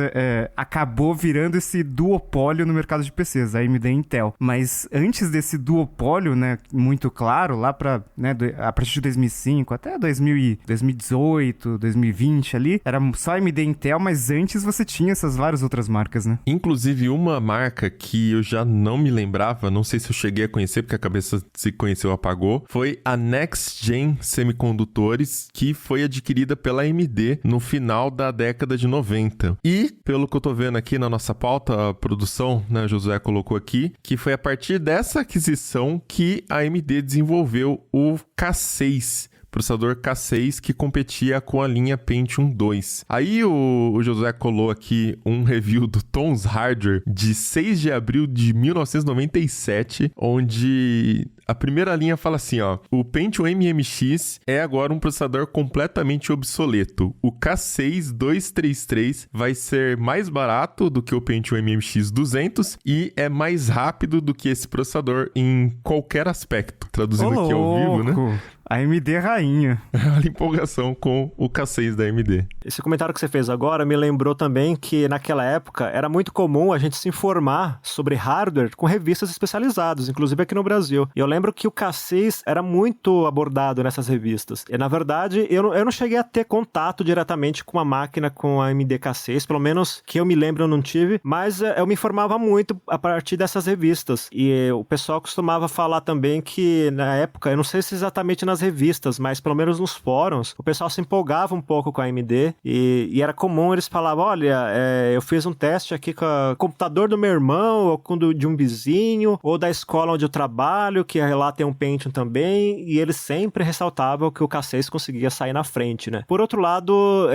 acabou virando esse duopólio no mercado de PCs, a AMD e Intel. Mas antes desse duopólio, né, muito claro, lá pra, né, a partir de 2005 até 2018, 2020 ali, era só AMD e Intel, mas antes você tinha essas várias outras marcas, né?
Inclusive, uma marca que eu já não me lembrava, não sei se eu cheguei a conhecer, porque a cabeça se conheceu apagou, foi a Next Gen Semicondutores, que foi adquirida pela AMD no final da década de 90. E, pelo que eu tô vendo aqui na nossa pauta, a produção, né, Josué colocou aqui, que foi a partir dessa aquisição que a AMD desenvolveu o K6, processador K6 que competia com a linha Pentium 2. Aí o Josué colou aqui um review do Tom's Hardware de 6 de abril de 1997, onde a primeira linha fala assim, ó: o Pentium MMX é agora um processador completamente obsoleto. O K6 233 vai ser mais barato do que o Pentium MMX 200 e é mais rápido do que esse processador em qualquer aspecto. Traduzindo aqui ao vivo, né?
A AMD rainha.
A empolgação com o K6 da AMD.
Esse comentário que você fez agora me lembrou também que naquela época era muito comum a gente se informar sobre hardware com revistas especializadas, inclusive aqui no Brasil. E eu lembro que o K6 era muito abordado nessas revistas. E na verdade, eu não cheguei a ter contato diretamente com a máquina com a AMD K6, pelo menos que eu me lembro eu não tive, mas eu me informava muito a partir dessas revistas. E o pessoal costumava falar também que na época, eu não sei se exatamente nas revistas, mas pelo menos nos fóruns, o pessoal se empolgava um pouco com a AMD e era comum eles falavam, olha, eu fiz um teste aqui com o computador do meu irmão, ou com de um vizinho, ou da escola onde eu trabalho, que lá tem um Pentium também, e eles sempre ressaltavam que o K6 conseguia sair na frente, né? Por outro lado,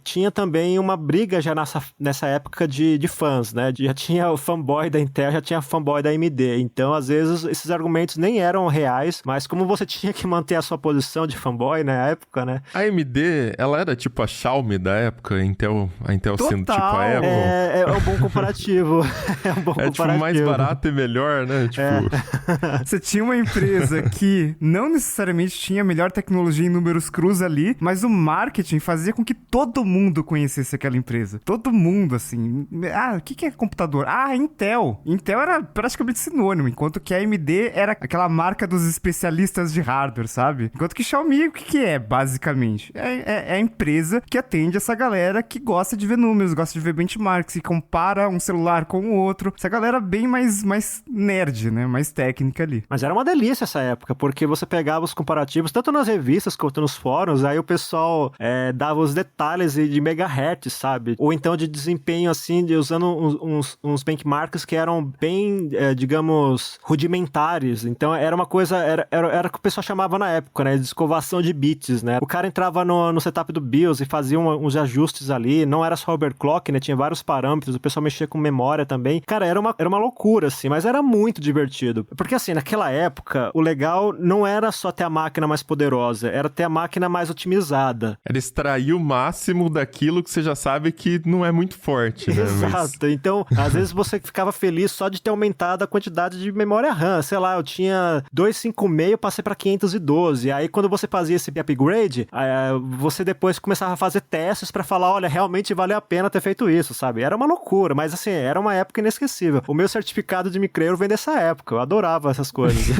tinha também uma briga já nessa época de fãs, né? Já tinha o fanboy da Intel, já tinha fanboy da AMD, então às vezes esses argumentos nem eram reais, mas como você tinha que manter a sua posição de fanboy na época, né?
A AMD, ela era tipo a Xiaomi da época, a Intel sendo tipo a Apple.
É um bom comparativo. É um bom comparativo.
Tipo mais barato e melhor, né? Tipo...
Você tinha uma empresa que não necessariamente tinha a melhor tecnologia em números crus ali, mas o marketing fazia com que todo mundo conhecesse aquela empresa. Todo mundo, assim. Ah, o que é computador? Ah, Intel. Intel era praticamente sinônimo, enquanto que a AMD era aquela marca dos especialistas de hardware, sabe? sabe? Enquanto que Xiaomi, o que é, basicamente? É a empresa que atende essa galera que gosta de ver números, gosta de ver benchmarks, que compara um celular com o outro. Essa galera bem mais nerd, né? Mais técnica ali.
Mas era uma delícia essa época, porque você pegava os comparativos, tanto nas revistas quanto nos fóruns, aí o pessoal dava os detalhes de megahertz, sabe? Ou então de desempenho, assim, usando uns benchmarks que eram bem, digamos, rudimentares. Então era uma coisa, era o que o pessoal chamava na época, né? De escovação de bits, né? O cara entrava no setup do BIOS e fazia uns ajustes ali, não era só overclock, né? Tinha vários parâmetros, o pessoal mexia com memória também. Cara, era uma loucura, assim, mas era muito divertido. Porque, assim, naquela época, o legal não era só ter a máquina mais poderosa, era ter a máquina mais otimizada.
Era extrair o máximo daquilo que você já sabe que não é muito forte, né?
Exato. Então, às vezes você ficava feliz só de ter aumentado a quantidade de memória RAM. Sei lá, eu tinha 256, eu passei pra 512. Aí, quando você fazia esse upgrade, você depois começava a fazer testes pra falar, olha, realmente valeu a pena ter feito isso, sabe? Era uma loucura, mas assim, era uma época inesquecível. O meu certificado de micreiro vem dessa época, eu adorava essas coisas.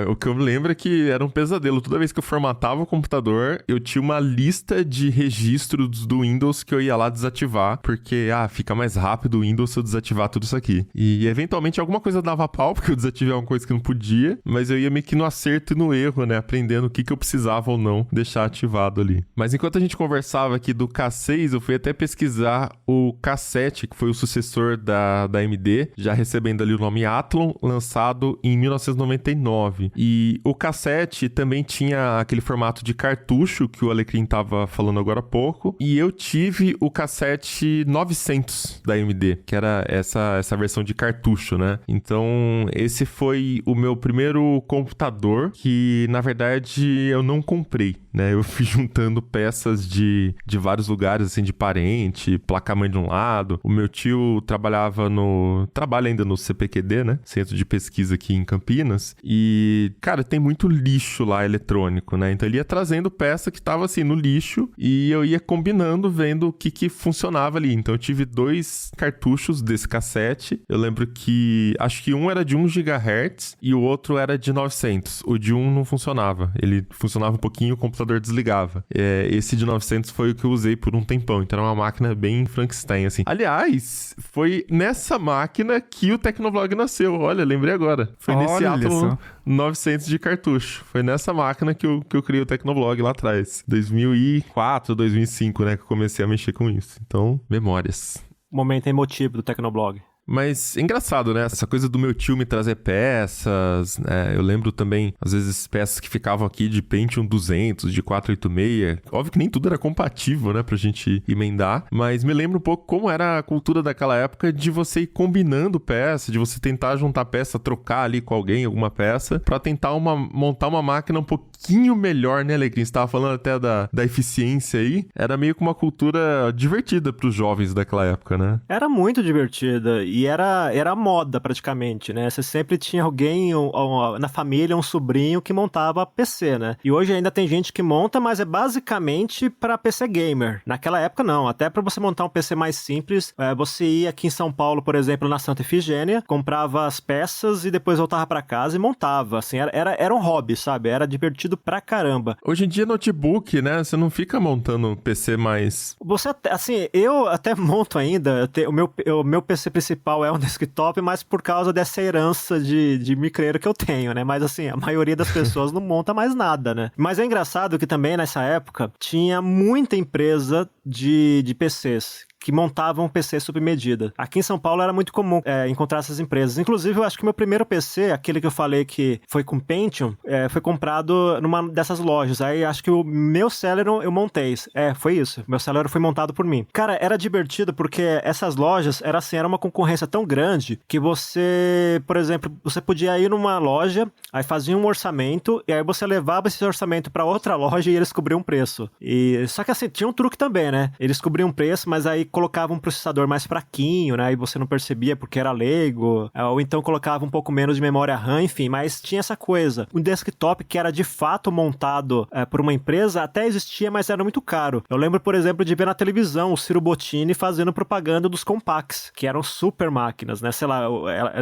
O que eu me lembro é que era um pesadelo. Toda vez que eu formatava o computador, eu tinha uma lista de registros do Windows que eu ia lá desativar, porque, fica mais rápido o Windows se eu desativar tudo isso aqui. E, eventualmente, alguma coisa dava pau, porque eu desativei alguma coisa que não podia, mas eu ia meio que no acerto e no erro, né? Aprendendo o que eu precisava ou não deixar ativado ali. Mas enquanto a gente conversava aqui do K6, eu fui até pesquisar o K7, que foi o sucessor da AMD, já recebendo ali o nome Athlon, lançado em 1999. E o K7 também tinha aquele formato de cartucho que o Alecrim tava falando agora há pouco. E eu tive o K7 900 da AMD, que era essa versão de cartucho, né? Então, esse foi o meu primeiro computador que, na verdade, eu não comprei, né? Eu fui juntando peças de vários lugares, assim, de parente, placa-mãe de um lado. O meu tio trabalha ainda no CPQD, né? Centro de Pesquisa aqui em Campinas. E, cara, tem muito lixo lá eletrônico, né? Então ele ia trazendo peça que tava, assim, no lixo e eu ia combinando, vendo o que funcionava ali. Então eu tive 2 cartuchos desse cassete. Eu lembro que, acho que um era de 1 GHz e o outro era de 900. O de 1 não funcionava. Ele funcionava um pouquinho, o computador desligava. Esse de 900 foi o que eu usei por um tempão. Então era uma máquina bem Frankenstein, assim. Aliás, foi nessa máquina que o Tecnoblog nasceu. Olha, lembrei agora. Foi nesse Athlon 900 de cartucho. Foi nessa máquina que eu criei o Tecnoblog lá atrás. 2004, 2005, né? Que eu comecei a mexer com isso. Então, memórias.
Momento emotivo do Tecnoblog.
Mas é engraçado, né? Essa coisa do meu tio me trazer peças, né? Eu lembro também, às vezes, peças que ficavam aqui de Pentium 200, de 486. Óbvio que nem tudo era compatível, né? Pra gente emendar. Mas me lembro um pouco como era a cultura daquela época de você ir combinando peça, de você tentar juntar peça, trocar ali com alguém alguma peça, pra tentar montar uma máquina um pouquinho melhor, né, Alecrim? Você tava falando até da eficiência aí. Era meio que uma cultura divertida pros jovens daquela época, né?
Era muito divertida. E era moda, praticamente, né? Você sempre tinha alguém na família, um sobrinho que montava PC, né? E hoje ainda tem gente que monta, mas é basicamente para PC gamer. Naquela época, não. Até para você montar um PC mais simples, você ia aqui em São Paulo, por exemplo, na Santa Efigênia, comprava as peças e depois voltava para casa e montava. Assim, era um hobby, sabe? Era divertido pra caramba.
Hoje em dia, notebook, né? Você não fica montando um PC mais...
Você até, assim, eu até monto ainda. O meu PC principal é um desktop, mas por causa dessa herança de micreiro que eu tenho, né? Mas assim, a maioria das pessoas não monta mais nada, né? Mas é engraçado que também nessa época tinha muita empresa de PCs que montavam PC sob medida. Aqui em São Paulo era muito comum encontrar essas empresas. Inclusive, eu acho que o meu primeiro PC, aquele que eu falei que foi com Pentium, foi comprado numa dessas lojas. Aí acho que o meu Celeron eu montei. Foi isso. Meu Celeron foi montado por mim. Cara, era divertido porque essas lojas era uma concorrência tão grande que você, por exemplo, você podia ir numa loja, aí fazia um orçamento e aí você levava esse orçamento para outra loja e eles cobriam um preço. Só que assim, tinha um truque também, né? Eles cobriam um preço, mas aí colocava um processador mais fraquinho, né? E você não percebia porque era leigo, ou então colocava um pouco menos de memória RAM, enfim, mas tinha essa coisa. Um desktop que era de fato montado por uma empresa até existia, mas era muito caro. Eu lembro, por exemplo, de ver na televisão o Ciro Bottini fazendo propaganda dos Compaqs, que eram super máquinas, né? Sei lá,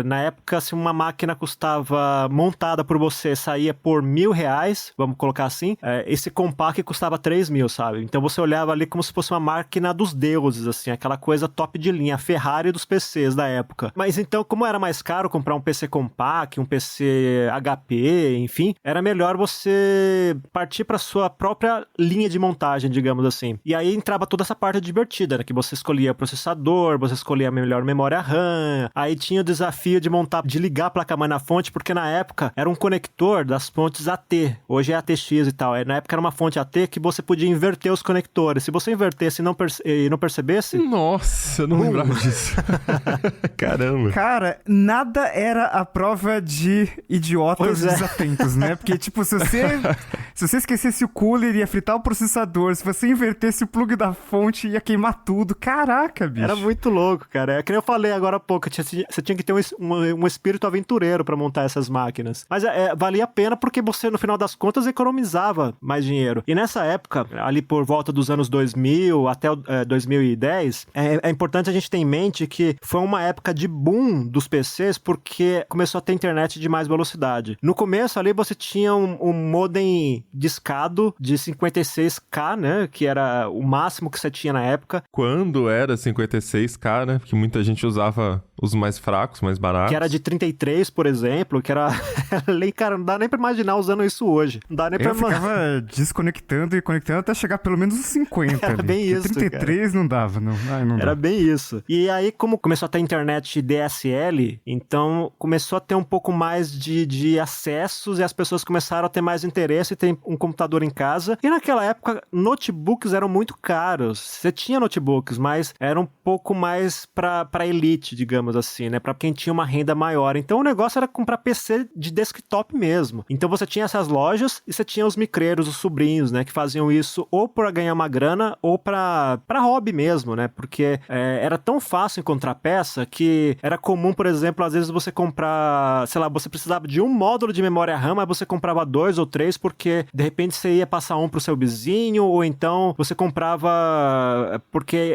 na época, se uma máquina custava, montada por você, saía por R$1.000, vamos colocar assim, esse Compaq custava 3.000, sabe? Então você olhava ali como se fosse uma máquina dos deuses, assim, aquela coisa top de linha, a Ferrari dos PCs da época. Mas então, como era mais caro comprar um PC Compaq, um PC HP, enfim, era melhor você partir para sua própria linha de montagem, digamos assim. E aí entrava toda essa parte divertida, né? Que você escolhia o processador, você escolhia a melhor memória RAM, aí tinha o desafio de ligar a placa-mãe na fonte, porque na época era um conector das fontes AT, hoje é ATX e tal, na época era uma fonte AT que você podia inverter os conectores. Se você invertesse e não percebesse...
Nossa, eu não lembrava disso. Caramba.
Cara, nada era a prova de idiotas desatentos, né? Porque, tipo, se você esquecesse o cooler, ia fritar o processador. Se você invertesse o plug da fonte, ia queimar tudo. Caraca, bicho.
Era muito louco, cara. É que nem eu falei agora há pouco, você tinha que ter um espírito aventureiro pra montar essas máquinas. Mas valia a pena porque você, no final das contas, economizava mais dinheiro. E nessa época, ali por volta dos anos 2000 até 2010, é importante a gente ter em mente que foi uma época de boom dos PCs porque começou a ter internet de mais velocidade. No começo ali você tinha um modem discado de 56K, né? Que era o máximo que você tinha na época.
Quando era 56K, né? Porque muita gente usava os mais fracos, mais baratos.
Que era de 33, por exemplo, que era... Cara, não dá nem pra imaginar usando isso hoje. Não dá nem pra...
Eu ficava desconectando e conectando até chegar pelo menos uns 50.
Era
ali.
bem isso,
33 cara. Não dava, não. Ai, não
era
dá.
bem isso. E aí, como começou a ter internet DSL, então começou a ter um pouco mais de acessos e as pessoas começaram a ter mais interesse em ter um computador em casa. E naquela época, notebooks eram muito caros. Você tinha notebooks, mas era um pouco mais pra elite, digamos assim, né? Pra quem tinha uma renda maior. Então o negócio era comprar PC de desktop mesmo. Então você tinha essas lojas e você tinha os micreiros, os sobrinhos, né? Que faziam isso ou pra ganhar uma grana ou pra hobby mesmo, né? Porque era tão fácil encontrar peça que era comum, por exemplo, às vezes você comprar, sei lá, você precisava de um módulo de memória RAM, mas você comprava 2 ou 3 porque de repente você ia passar um pro seu vizinho, ou então você comprava porque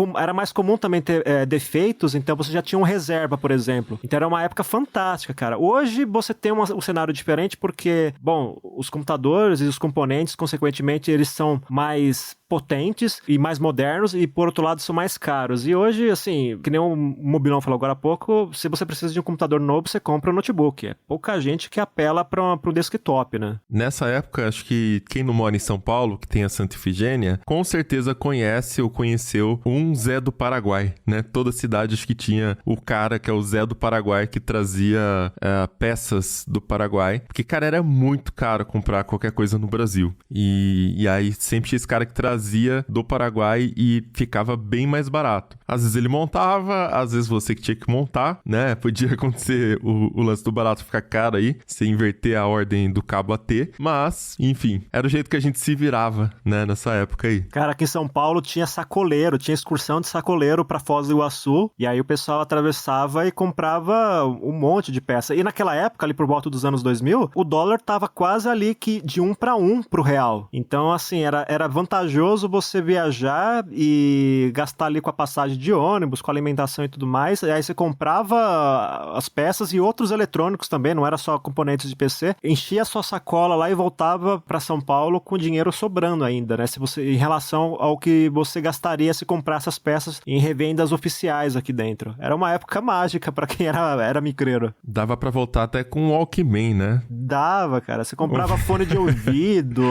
era mais comum também ter defeitos, então você já tinha um reserva, por exemplo. Então era uma época fantástica, cara. Hoje você tem um cenário diferente porque, bom, os computadores e os componentes, consequentemente, eles são mais potentes e mais modernos e, por outro lado, são mais caros. E hoje, assim, que nem o Mobilão falou agora há pouco, se você precisa de um computador novo, você compra um notebook. É pouca gente que apela pro desktop, né?
Nessa época, acho que quem não mora em São Paulo, que tem a Santa Ifigênia, com certeza conhece ou conheceu um Zé do Paraguai, né? Toda cidade acho que tinha o cara que é o Zé do Paraguai que trazia peças do Paraguai. Porque, cara, era muito caro comprar qualquer coisa no Brasil. E aí sempre tinha esse cara que trazia do Paraguai e ficava bem mais barato. Às vezes ele montava, às vezes você que tinha que montar, né? Podia acontecer o lance do barato ficar caro aí, você inverter a ordem do cabo AT, mas, enfim, era o jeito que a gente se virava, né? Nessa época aí.
Cara, aqui em São Paulo tinha sacoleiro, tinha excursão de sacoleiro pra Foz do Iguaçu, e aí o pessoal atravessava e comprava um monte de peça. E naquela época, ali por volta dos anos 2000, o dólar tava quase ali que de 1 para 1 pro real. Então, assim, era vantajoso você viajar e gastar ali com a passagem de ônibus, com a alimentação e tudo mais, e aí você comprava as peças e outros eletrônicos também, não era só componentes de PC, enchia a sua sacola lá e voltava para São Paulo com dinheiro sobrando ainda, né? Em relação ao que você gastaria se comprasse as peças em revendas oficiais aqui dentro. Era uma época mágica para quem era micreiro.
Dava para voltar até com o Walkman, né?
Dava, cara. Você comprava fone de ouvido.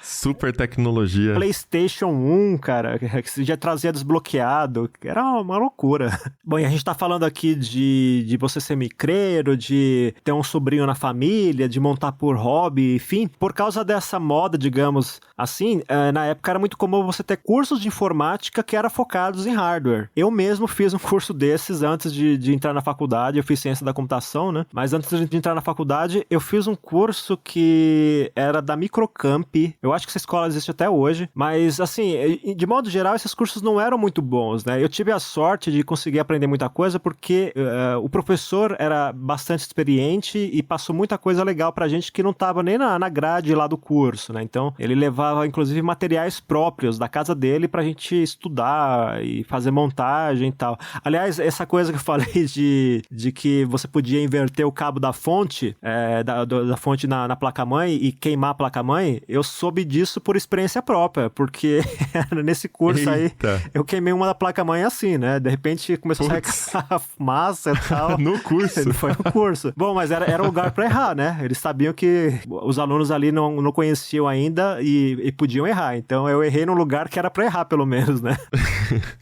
Super tecnologia.
PlayStation 1, cara, que já trazia desbloqueado. Era uma loucura. Bom, e a gente tá falando aqui de você ser micreiro, de ter um sobrinho na família, de montar por hobby, enfim. Por causa dessa moda, digamos assim, na época era muito comum você ter cursos de informática que eram focados em hardware. Eu mesmo fiz um curso desses coisa antes de entrar na faculdade. Eu fiz ciência da computação, né? Mas antes de entrar na faculdade, eu fiz um curso que era da Microcamp. Eu acho que essa escola existe até hoje. Mas, assim, de modo geral, esses cursos não eram muito bons, né? Eu tive a sorte de conseguir aprender muita coisa porque o professor era bastante experiente e passou muita coisa legal pra gente que não tava nem na grade lá do curso, né? Então, ele levava, inclusive, materiais próprios da casa dele pra gente estudar e fazer montagem e tal. Aliás, essa coisa que eu falei de que você podia inverter o cabo da fonte, da fonte na placa-mãe e queimar a placa-mãe, eu soube disso por experiência própria, porque nesse curso aí, eu queimei uma da placa-mãe assim, né? De repente começou a sair fumaça e tal.
No curso?
Foi no curso. Bom, mas era lugar pra errar, né? Eles sabiam que os alunos ali não conheciam ainda e podiam errar. Então eu errei num lugar que era pra errar, pelo menos, né?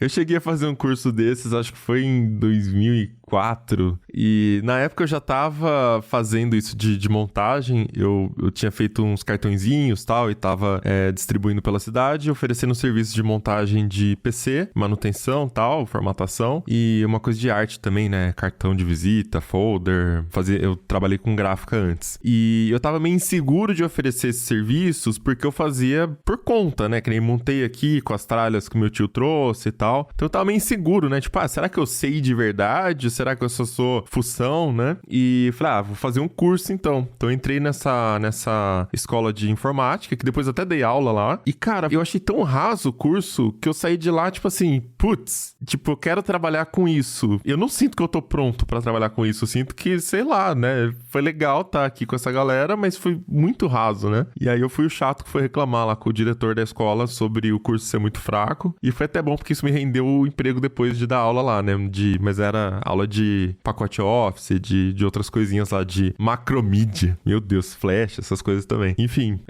Eu cheguei a fazer um curso desses, acho que foi em 2004. E na época eu já tava fazendo isso de montagem. Eu tinha feito uns cartõezinhos tal, e tava distribuindo pela cidade, oferecendo serviços de montagem de PC, manutenção tal, formatação e uma coisa de arte também, né? Cartão de visita, folder. Eu trabalhei com gráfica antes. E eu tava meio inseguro de oferecer esses serviços porque eu fazia por conta, né? Que nem montei aqui com as tralhas que meu tio trouxe e tal. Então eu tava meio inseguro, né? Tipo, será que eu sei de verdade? Será que eu só sou fução, né? E falei, vou fazer um curso então. Então eu entrei nessa escola de informática, que depois eu até dei aula lá. E, cara, eu achei tão raso o curso que eu saí de lá, tipo assim, putz, tipo, eu quero trabalhar com isso. Eu não sinto que eu tô pronto pra trabalhar com isso. Eu sinto que, sei lá, né? Foi legal estar aqui com essa galera, mas foi muito raso, né? E aí eu fui o chato que foi reclamar lá com o diretor da escola sobre o curso ser muito fraco. E foi até bom porque isso me rendeu o emprego depois de dar aula lá, né? Mas era aula de pacote Office, de outras coisinhas lá, de macromídia. Meu Deus, Flash, essas coisas também. Enfim,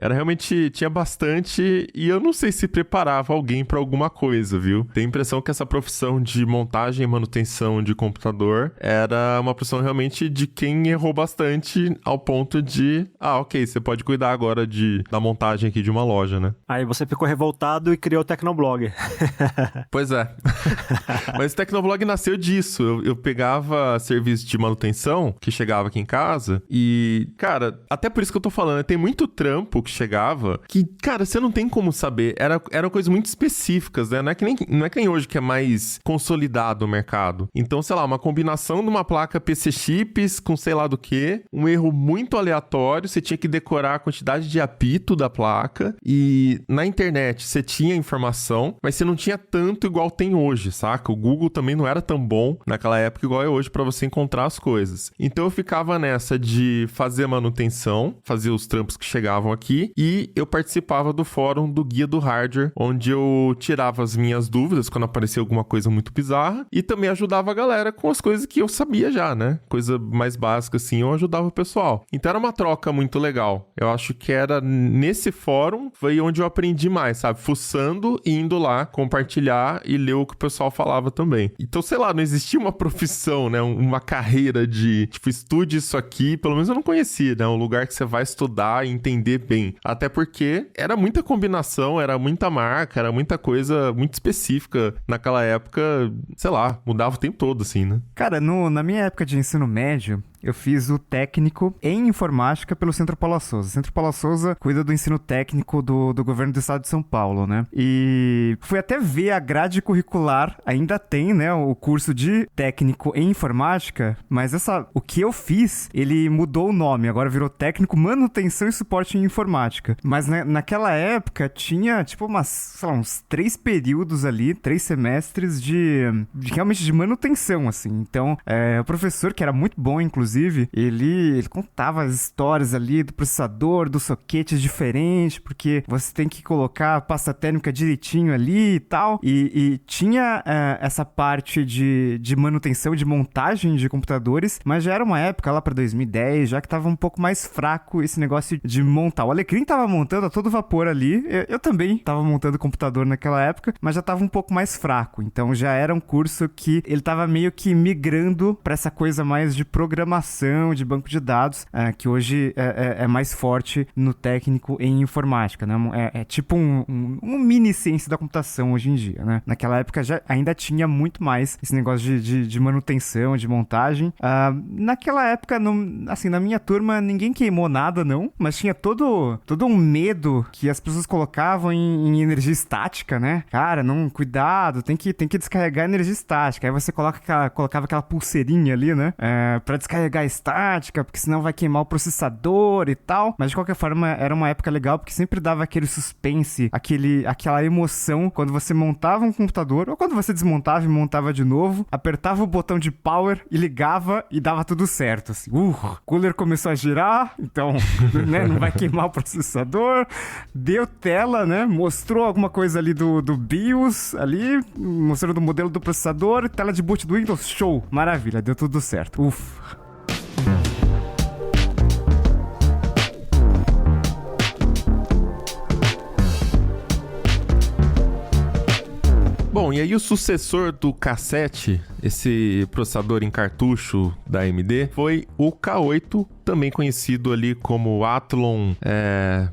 tinha bastante e eu não sei se preparava alguém pra alguma coisa, viu? Tenho a impressão que essa profissão de montagem e manutenção de computador era uma profissão realmente de quem errou bastante ao ponto de, ok, você pode cuidar agora da montagem aqui de uma loja, né?
Aí você ficou revoltado e criou o Tecnoblog.
Pois é. Mas o Tecnoblog nasceu disso. Eu pegava serviço de manutenção que chegava aqui em casa e, cara, até por isso que eu tô falando, tem muito trampo que chegava que, cara, você não tem como saber. Eram coisas muito específicas, né? Não é que nem hoje que é mais consolidado o mercado. Então, sei lá, uma combinação de uma placa PC chips com sei lá do que, um erro muito aleatório, você tinha que decorar a quantidade de apito da placa e na internet você tinha informação, mas você não tinha tanto igual tem hoje, saca? O Google também não era tão bom naquela época igual é hoje pra você encontrar as coisas. Então eu ficava nessa de fazer manutenção, fazer os trampos que chegavam aqui e eu participava do fórum do Guia do Hardware, onde eu tirava as minhas dúvidas quando aparecia alguma coisa muito bizarra e também ajudava a galera com as coisas que eu sabia já, né? Coisa mais básica assim, eu ajudava o pessoal. Então era uma troca muito legal. Eu acho que era nesse fórum foi onde eu aprendi mais, sabe? Fuçando e indo lá compartilhar e ler o que o pessoal falava também. Então, sei lá, não existia uma profissão, né? Uma carreira de, tipo, estude isso aqui. Pelo menos eu não conhecia, né? Um lugar que você vai estudar e entender bem. Até porque era muita combinação, era muita marca, era muita coisa muito específica. Naquela época, sei lá, mudava o tempo todo, assim, né?
Cara, na minha época de ensino médio, eu fiz o técnico em informática pelo Centro Paula Souza. O Centro Paula Souza cuida do ensino técnico do governo do estado de São Paulo, né? E fui até ver a grade curricular, ainda tem, né, o curso de técnico em informática, mas o que eu fiz, ele mudou o nome, agora virou técnico manutenção e suporte em informática. Mas naquela época tinha, tipo, uns 3 períodos ali, 3 semestres realmente de manutenção, assim. Então, o professor, que era muito bom, inclusive, ele contava as histórias ali do processador, dos soquetes diferentes, porque você tem que colocar a pasta térmica direitinho ali e tal. E tinha essa parte de manutenção, de montagem de computadores, mas já era uma época lá pra 2010, já que tava um pouco mais fraco esse negócio de montar. O Alecrim tava montando a todo vapor ali, eu também tava montando computador naquela época, mas já tava um pouco mais fraco. Então já era um curso que ele tava meio que migrando pra essa coisa mais de programação informação, de banco de dados, que hoje é mais forte no técnico em informática, né? É tipo um mini ciência da computação hoje em dia, né? Naquela época ainda tinha muito mais esse negócio de manutenção, de montagem. Naquela época, assim, na minha turma, ninguém queimou nada, não, mas tinha todo um medo que as pessoas colocavam em energia estática, né? Cara, não, cuidado, tem que descarregar energia estática. Aí você colocava aquela pulseirinha ali, né? Pra descarregar a estática, porque senão vai queimar o processador e tal. Mas de qualquer forma, era uma época legal, porque sempre dava aquele suspense, aquela emoção quando você montava um computador, ou quando você desmontava e montava de novo, apertava o botão de power e ligava e dava tudo certo, assim. O cooler começou a girar, então, né, não vai queimar o processador, deu tela, né, mostrou alguma coisa ali do BIOS ali, mostrando o modelo do processador, tela de boot do Windows, show, maravilha, deu tudo certo, ufa.
Bom, e aí o sucessor do cassete, esse processador em cartucho da AMD, foi o K8, também conhecido ali como Athlon.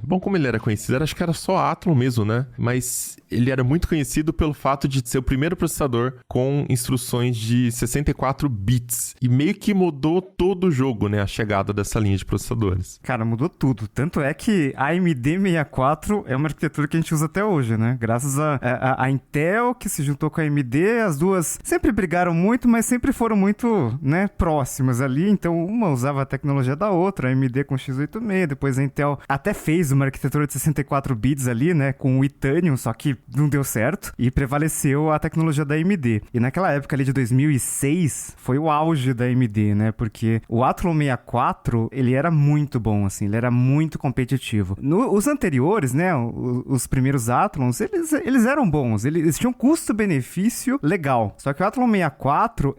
Bom, como ele era conhecido, acho que era só Athlon mesmo, né? Mas ele era muito conhecido pelo fato de ser o primeiro processador com instruções de 64 bits. E meio que mudou todo o jogo, né? A chegada dessa linha de processadores.
Cara, mudou tudo. Tanto é que a AMD 64 é uma arquitetura que a gente usa até hoje, né? Graças a Intel, que se juntou com a AMD, as duas sempre brigaram muito, mas sempre foram muito, né, próximas ali. Então, uma usava a tecnologia da outra, a AMD com x86, depois a Intel até fez uma arquitetura de 64 bits ali, né, com o Itanium, só que não deu certo, e prevaleceu a tecnologia da AMD. E naquela época ali de 2006, foi o auge da AMD, né, porque o Athlon 64, ele era muito bom, assim, ele era muito competitivo. Os anteriores, né, os primeiros Athlons, eles eram bons, eles tinham custo-benefício legal, só que o Athlon 64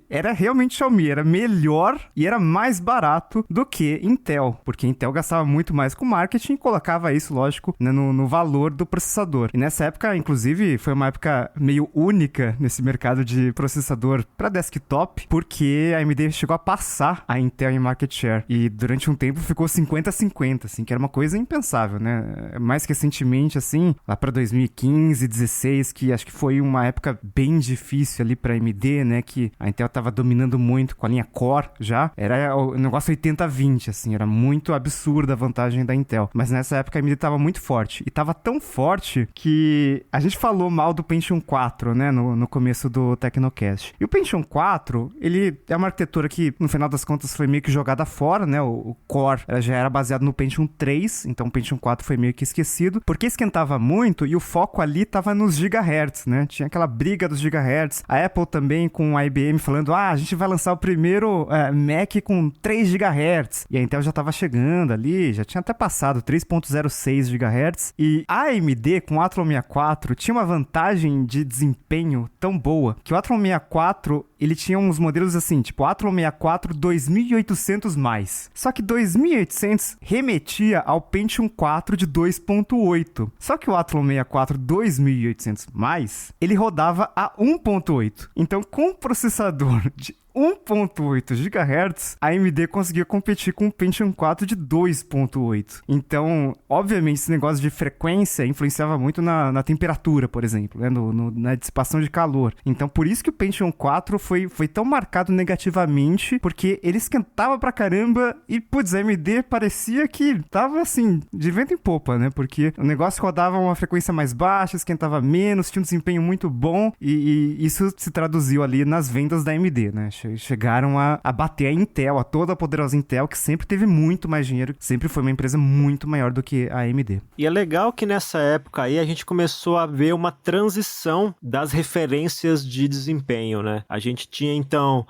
era realmente Xiaomi, era melhor e era mais barato do que Intel, porque Intel gastava muito mais com marketing e colocava isso, lógico, né, no valor do processador. E nessa época, inclusive, foi uma época meio única nesse mercado de processador para desktop, porque a AMD chegou a passar a Intel em market share e durante um tempo ficou 50-50, assim, que era uma coisa impensável, né? Mais recentemente, assim, lá para 2015, 16, que acho que foi uma época bem difícil ali para AMD, né, que a Intel tava dominando muito com a linha Core já, era o negócio 80-20, assim, era muito absurda a vantagem da Intel. Mas nessa época a AMD tava muito forte. E tava tão forte que a gente falou mal do Pentium 4, né, no começo do Tecnocast. E o Pentium 4, ele é uma arquitetura que, no final das contas, foi meio que jogada fora, né, o Core já era baseado no Pentium 3, então o Pentium 4 foi meio que esquecido, porque esquentava muito e o foco ali tava nos gigahertz, né, tinha aquela briga dos gigahertz. A Apple também com a IBM falando, a gente vai lançar o primeiro Mac com 3 GHz. E a Intel já estava chegando ali, já tinha até passado 3.06 GHz. E a AMD com o Athlon 64 tinha uma vantagem de desempenho tão boa que o Athlon 64 ele tinha uns modelos assim, tipo Athlon 64 2800 mais. Só que 2800 remetia ao Pentium 4 de 2.8. Só que o Athlon 64 2800 mais, ele rodava a 1.8. Então, com o processador de 1.8 GHz, a AMD conseguia competir com o Pentium 4 de 2.8. Então, obviamente, esse negócio de frequência influenciava muito na temperatura, por exemplo, né? Na dissipação de calor. Então, por isso que o Pentium 4 foi tão marcado negativamente, porque ele esquentava pra caramba e, putz, a AMD parecia que tava, assim, de vento em popa, né? Porque o negócio rodava uma frequência mais baixa, esquentava menos, tinha um desempenho muito bom e isso se traduziu ali nas vendas da AMD, né? Chegaram a bater a Intel, a toda a poderosa Intel, que sempre teve muito mais dinheiro, sempre foi uma empresa muito maior do que a AMD.
E é legal que nessa época aí a gente começou a ver uma transição das referências de desempenho, né? A gente tinha então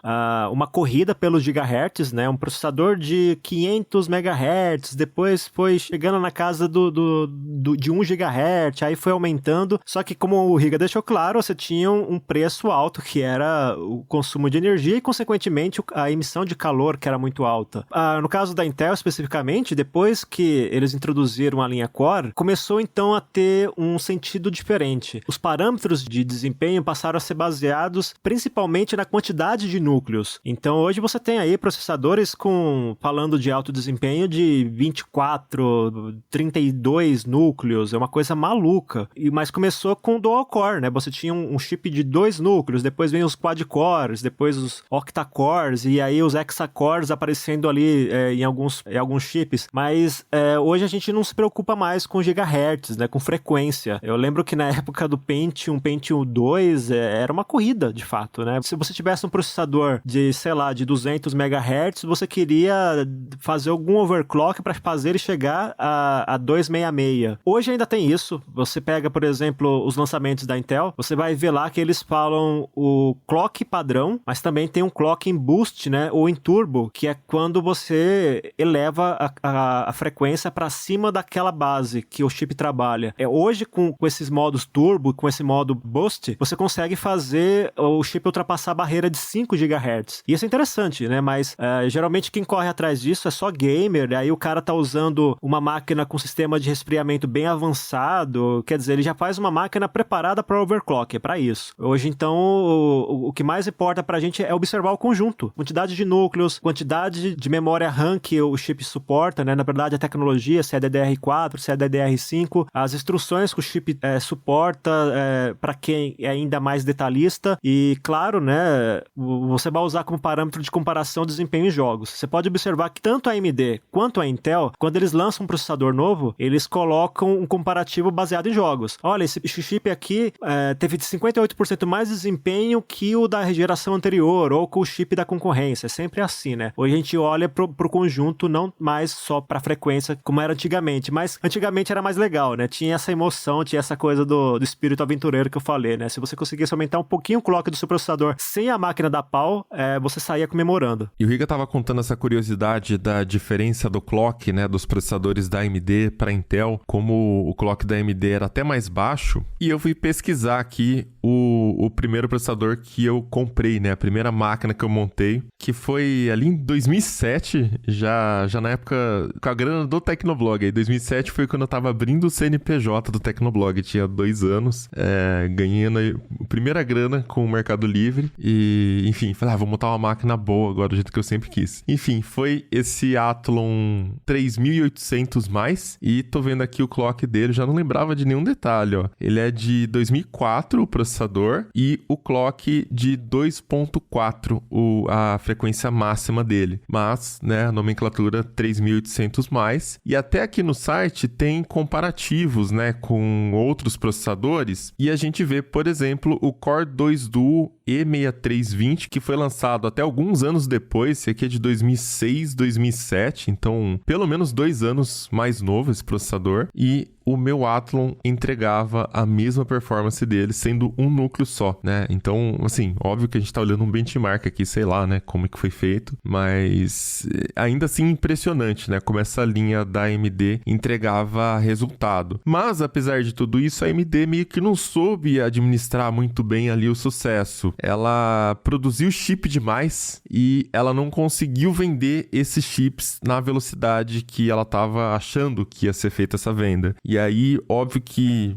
uma corrida pelos gigahertz, né? Um processador de 500 megahertz, depois foi chegando na casa de 1 gigahertz, aí foi aumentando, só que como o Riga deixou claro, você tinha um preço alto que era o consumo de energia, e consequentemente, a emissão de calor, que era muito alta. No caso da Intel, especificamente, depois que eles introduziram a linha Core, começou então a ter um sentido diferente. Os parâmetros de desempenho passaram a ser baseados principalmente na quantidade de núcleos. Então, hoje você tem aí processadores falando de alto desempenho de 24, 32 núcleos, é uma coisa maluca. Mas começou com dual core, né? Você tinha um chip de 2 núcleos, depois vem os quad cores, depois os octa-cores, e aí os hexa-cores aparecendo ali em alguns chips. Mas hoje a gente não se preocupa mais com gigahertz, né? Com frequência. Eu lembro que na época do Pentium 2, era uma corrida, de fato, né? Se você tivesse um processador de, sei lá, de 200 MHz, você queria fazer algum overclock para fazer ele chegar a 266. Hoje ainda tem isso. Você pega, por exemplo, os lançamentos da Intel, você vai ver lá que eles falam o clock padrão, mas também tem um clock em boost, né? Ou em turbo, que é quando você eleva a frequência para cima daquela base que o chip trabalha. Hoje, com esses modos turbo, com esse modo boost, você consegue fazer o chip ultrapassar a barreira de 5 GHz. E isso é interessante, né? Mas geralmente quem corre atrás disso é só gamer, aí o cara tá usando uma máquina com sistema de resfriamento bem avançado, quer dizer, ele já faz uma máquina preparada para overclock, é para isso. Hoje, então, o que mais importa pra gente é observar o conjunto. Quantidade de núcleos, quantidade de memória RAM que o chip suporta, né? Na verdade, a tecnologia, se é DDR4, se é DDR5, as instruções que o chip suporta, para quem é ainda mais detalhista, e claro, né, você vai usar como parâmetro de comparação de desempenho em jogos. Você pode observar que tanto a AMD quanto a Intel, quando eles lançam um processador novo, eles colocam um comparativo baseado em jogos. Olha, esse chip aqui teve 58% mais desempenho que o da geração anterior, ou com o chip da concorrência. É sempre assim, né? Hoje a gente olha pro conjunto, não mais só pra frequência, como era antigamente. Mas antigamente era mais legal, né? Tinha essa emoção, tinha essa coisa do espírito aventureiro que eu falei, né? Se você conseguisse aumentar um pouquinho o clock do seu processador sem a máquina dar pau, você saía comemorando.
E o Riga tava contando essa curiosidade da diferença do clock, né, dos processadores da AMD para Intel, como o clock da AMD era até mais baixo, e eu fui pesquisar aqui o primeiro processador que eu comprei, né, a primeira máquina que eu montei, que foi ali em 2007, já na época, com a grana do Tecnoblog, aí 2007 foi quando eu tava abrindo o CNPJ do Tecnoblog, tinha 2 anos, ganhando a primeira grana com o Mercado Livre, e enfim, falei, vou montar uma máquina boa agora, do jeito que eu sempre quis. Enfim, foi esse Athlon 3800+, e tô vendo aqui o clock dele, já não lembrava de nenhum detalhe, ó. Ele é de 2004, o processador, e o clock de 2.4, a frequência máxima dele. Mas, né, a nomenclatura 3800+, e até aqui no site tem comparativos, né, com outros processadores, e a gente vê, por exemplo, o Core 2 Duo E6320, que foi lançado até alguns anos depois, esse aqui é de 2006, 2007, então pelo menos 2 anos mais novo esse processador, e o meu Athlon entregava a mesma performance dele, sendo um núcleo só, né? Então, assim, óbvio que a gente tá olhando um benchmark aqui, sei lá, né, como é que foi feito, mas ainda assim impressionante, né, como essa linha da AMD entregava resultado. Mas, apesar de tudo isso, a AMD meio que não soube administrar muito bem ali o sucesso. Ela produziu chip demais e ela não conseguiu vender esses chips na velocidade que ela tava achando que ia ser feita essa venda. E aí, óbvio que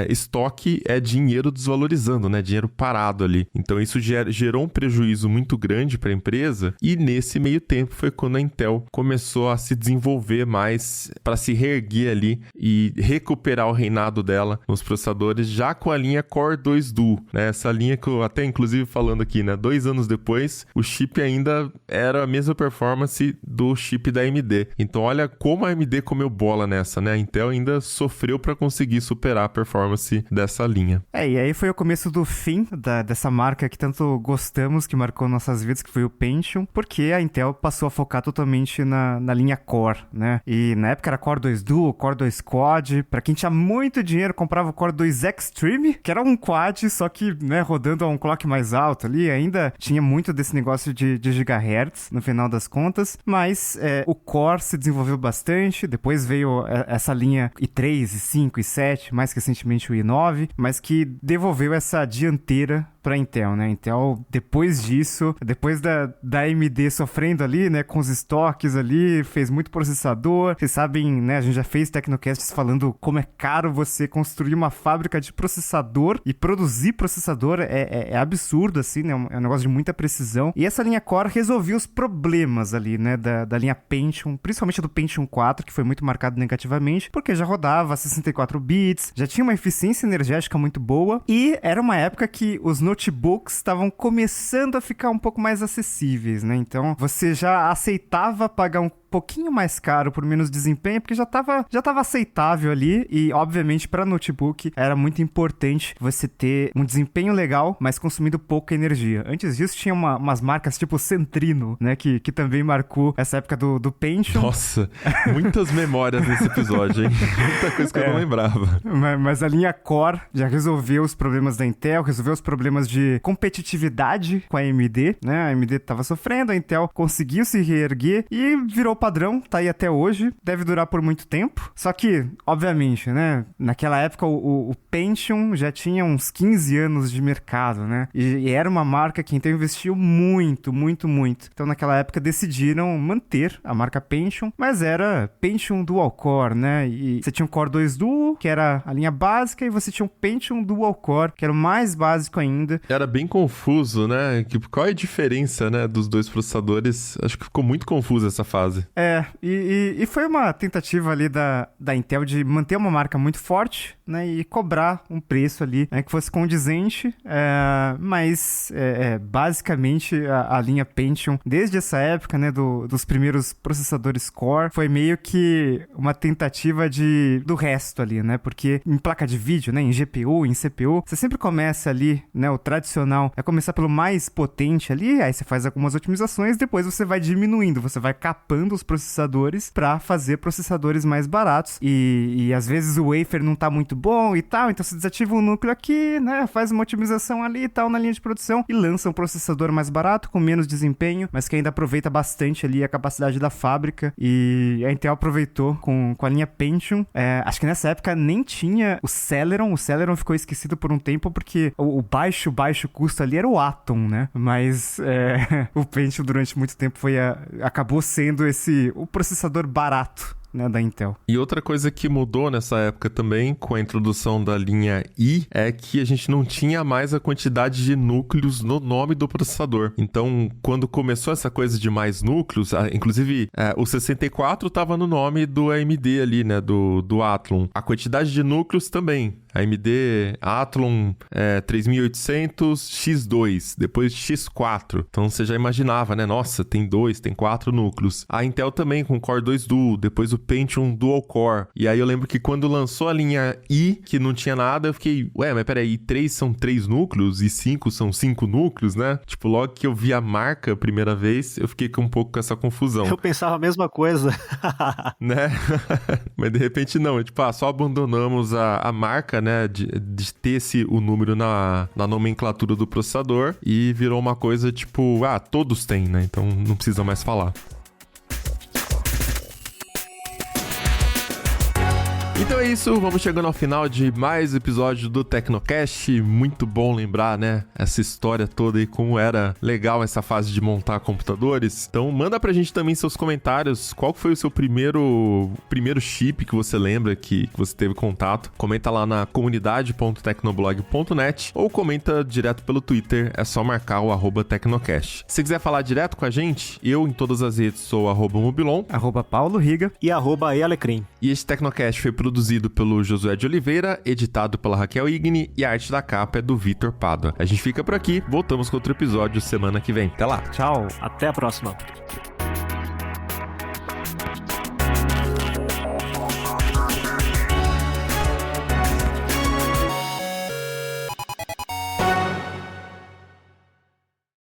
estoque é dinheiro desvalorizando, né? Dinheiro parado ali. Então, isso gerou um prejuízo muito grande para a empresa. E nesse meio tempo foi quando a Intel começou a se desenvolver mais para se reerguer ali e recuperar o reinado dela nos processadores, já com a linha Core 2 Duo, né? Essa linha que eu até, inclusive, falando aqui, né? 2 anos depois, o chip ainda era a mesma performance do chip da AMD. Então, olha como a AMD comeu bola nessa, né? A Intel ainda sofreu para conseguir superar a performance dessa linha.
E aí foi o começo do fim dessa marca que tanto gostamos, que marcou nossas vidas, que foi o Pentium, porque a Intel passou a focar totalmente na linha Core, né? E na época era Core 2 Duo, Core 2 Quad, pra quem tinha muito dinheiro, comprava o Core 2 Extreme, que era um quad, só que, né, rodando a um clock mais alto ali, ainda tinha muito desse negócio de gigahertz, no final das contas, mas o Core se desenvolveu bastante, depois veio essa linha i3, i5, i7, mais recentemente o i9, mas que devolveu essa dianteira pra Intel, né? Intel, depois disso, depois da AMD sofrendo ali, né, com os estoques ali, fez muito processador. Vocês sabem, né, a gente já fez Tecnocasts falando como é caro você construir uma fábrica de processador e produzir processador é absurdo, assim, né? É um negócio de muita precisão. E essa linha Core resolvia os problemas ali, né, da linha Pentium, principalmente do Pentium 4, que foi muito marcado negativamente, porque já rodava 64 bits, já tinha uma eficiência energética muito boa, e era uma época que os notebooks estavam começando a ficar um pouco mais acessíveis, né? Então, você já aceitava pagar um pouquinho mais caro por menos desempenho, porque já tava aceitável ali, e obviamente para notebook era muito importante você ter um desempenho legal, mas consumindo pouca energia. Antes disso tinha umas marcas tipo Centrino, né, que também marcou essa época do Pentium.
Nossa, muitas memórias nesse episódio, hein? Muita coisa que eu não lembrava.
Mas a linha Core já resolveu os problemas da Intel, resolveu os problemas de competitividade com a AMD, né? A AMD tava sofrendo, a Intel conseguiu se reerguer e virou padrão, tá aí até hoje, deve durar por muito tempo. Só que, obviamente, né, naquela época o Pentium já tinha uns 15 anos de mercado, né? E era uma marca que então investiu muito, muito, muito. Então naquela época decidiram manter a marca Pentium, mas era Pentium Dual Core, né? E você tinha um Core 2 Duo, que era a linha básica, e você tinha um Pentium Dual Core, que era o mais básico ainda.
Era bem confuso, né? Qual é a diferença, né, dos dois processadores? Acho que ficou muito confusa essa fase.
E foi uma tentativa ali da Intel de manter uma marca muito forte, né, e cobrar um preço ali, né, que fosse condizente, mas basicamente a linha Pentium, desde essa época, né, dos primeiros processadores Core, foi meio que uma tentativa do resto ali, né, porque em placa de vídeo, né, em GPU, em CPU, você sempre começa ali, né, o tradicional é começar pelo mais potente ali, aí você faz algumas otimizações, depois você vai diminuindo, você vai capando os processadores para fazer processadores mais baratos, e às vezes o wafer não tá muito bom e tal, então você desativa um núcleo aqui, né, faz uma otimização ali e tal na linha de produção e lança um processador mais barato, com menos desempenho, mas que ainda aproveita bastante ali a capacidade da fábrica, e a Intel aproveitou com a linha Pentium. Acho que nessa época nem tinha o Celeron ficou esquecido por um tempo, porque o baixo custo ali era o Atom, né, mas o Pentium durante muito tempo acabou sendo o processador barato, né, da Intel.
E outra coisa que mudou nessa época também, com a introdução da linha i, é que a gente não tinha mais a quantidade de núcleos no nome do processador. Então, quando começou essa coisa de mais núcleos, inclusive o 64 estava no nome do AMD ali, né, do Athlon. A quantidade de núcleos também. AMD Athlon 3800 X2, depois X4. Então você já imaginava, né? Nossa, tem 4 núcleos. A Intel também com Core 2 Duo, depois o Pentium Dual Core. E aí eu lembro que quando lançou a linha i, que não tinha nada, eu fiquei, mas peraí, 3 são 3 núcleos e 5 são 5 núcleos, né? Tipo, logo que eu vi a marca a primeira vez, eu fiquei com um pouco com essa confusão.
Eu pensava a mesma coisa.
Né? Mas de repente não, só abandonamos a marca, né, de ter o número na nomenclatura do processador e virou uma coisa tipo, todos têm, né? Então não precisa mais falar. Então é isso, vamos chegando ao final de mais um episódio do Tecnocast. Muito bom lembrar, né, essa história toda e como era legal essa fase de montar computadores. Então manda pra gente também seus comentários, qual foi o seu primeiro chip que você lembra que você teve contato. Comenta lá na comunidade.tecnoblog.net ou comenta direto pelo Twitter, é só marcar o @Tecnocast. Se quiser falar direto com a gente, eu em todas as redes sou @Mobilon,
@Paulo Riga
e @Elecrim.
E este Tecnocast foi produzido pelo Josué de Oliveira, editado pela Raquel Igni e a arte da capa é do Vitor Pádua. A gente fica por aqui, voltamos com outro episódio semana que vem. Até lá.
Tchau.
Até a próxima.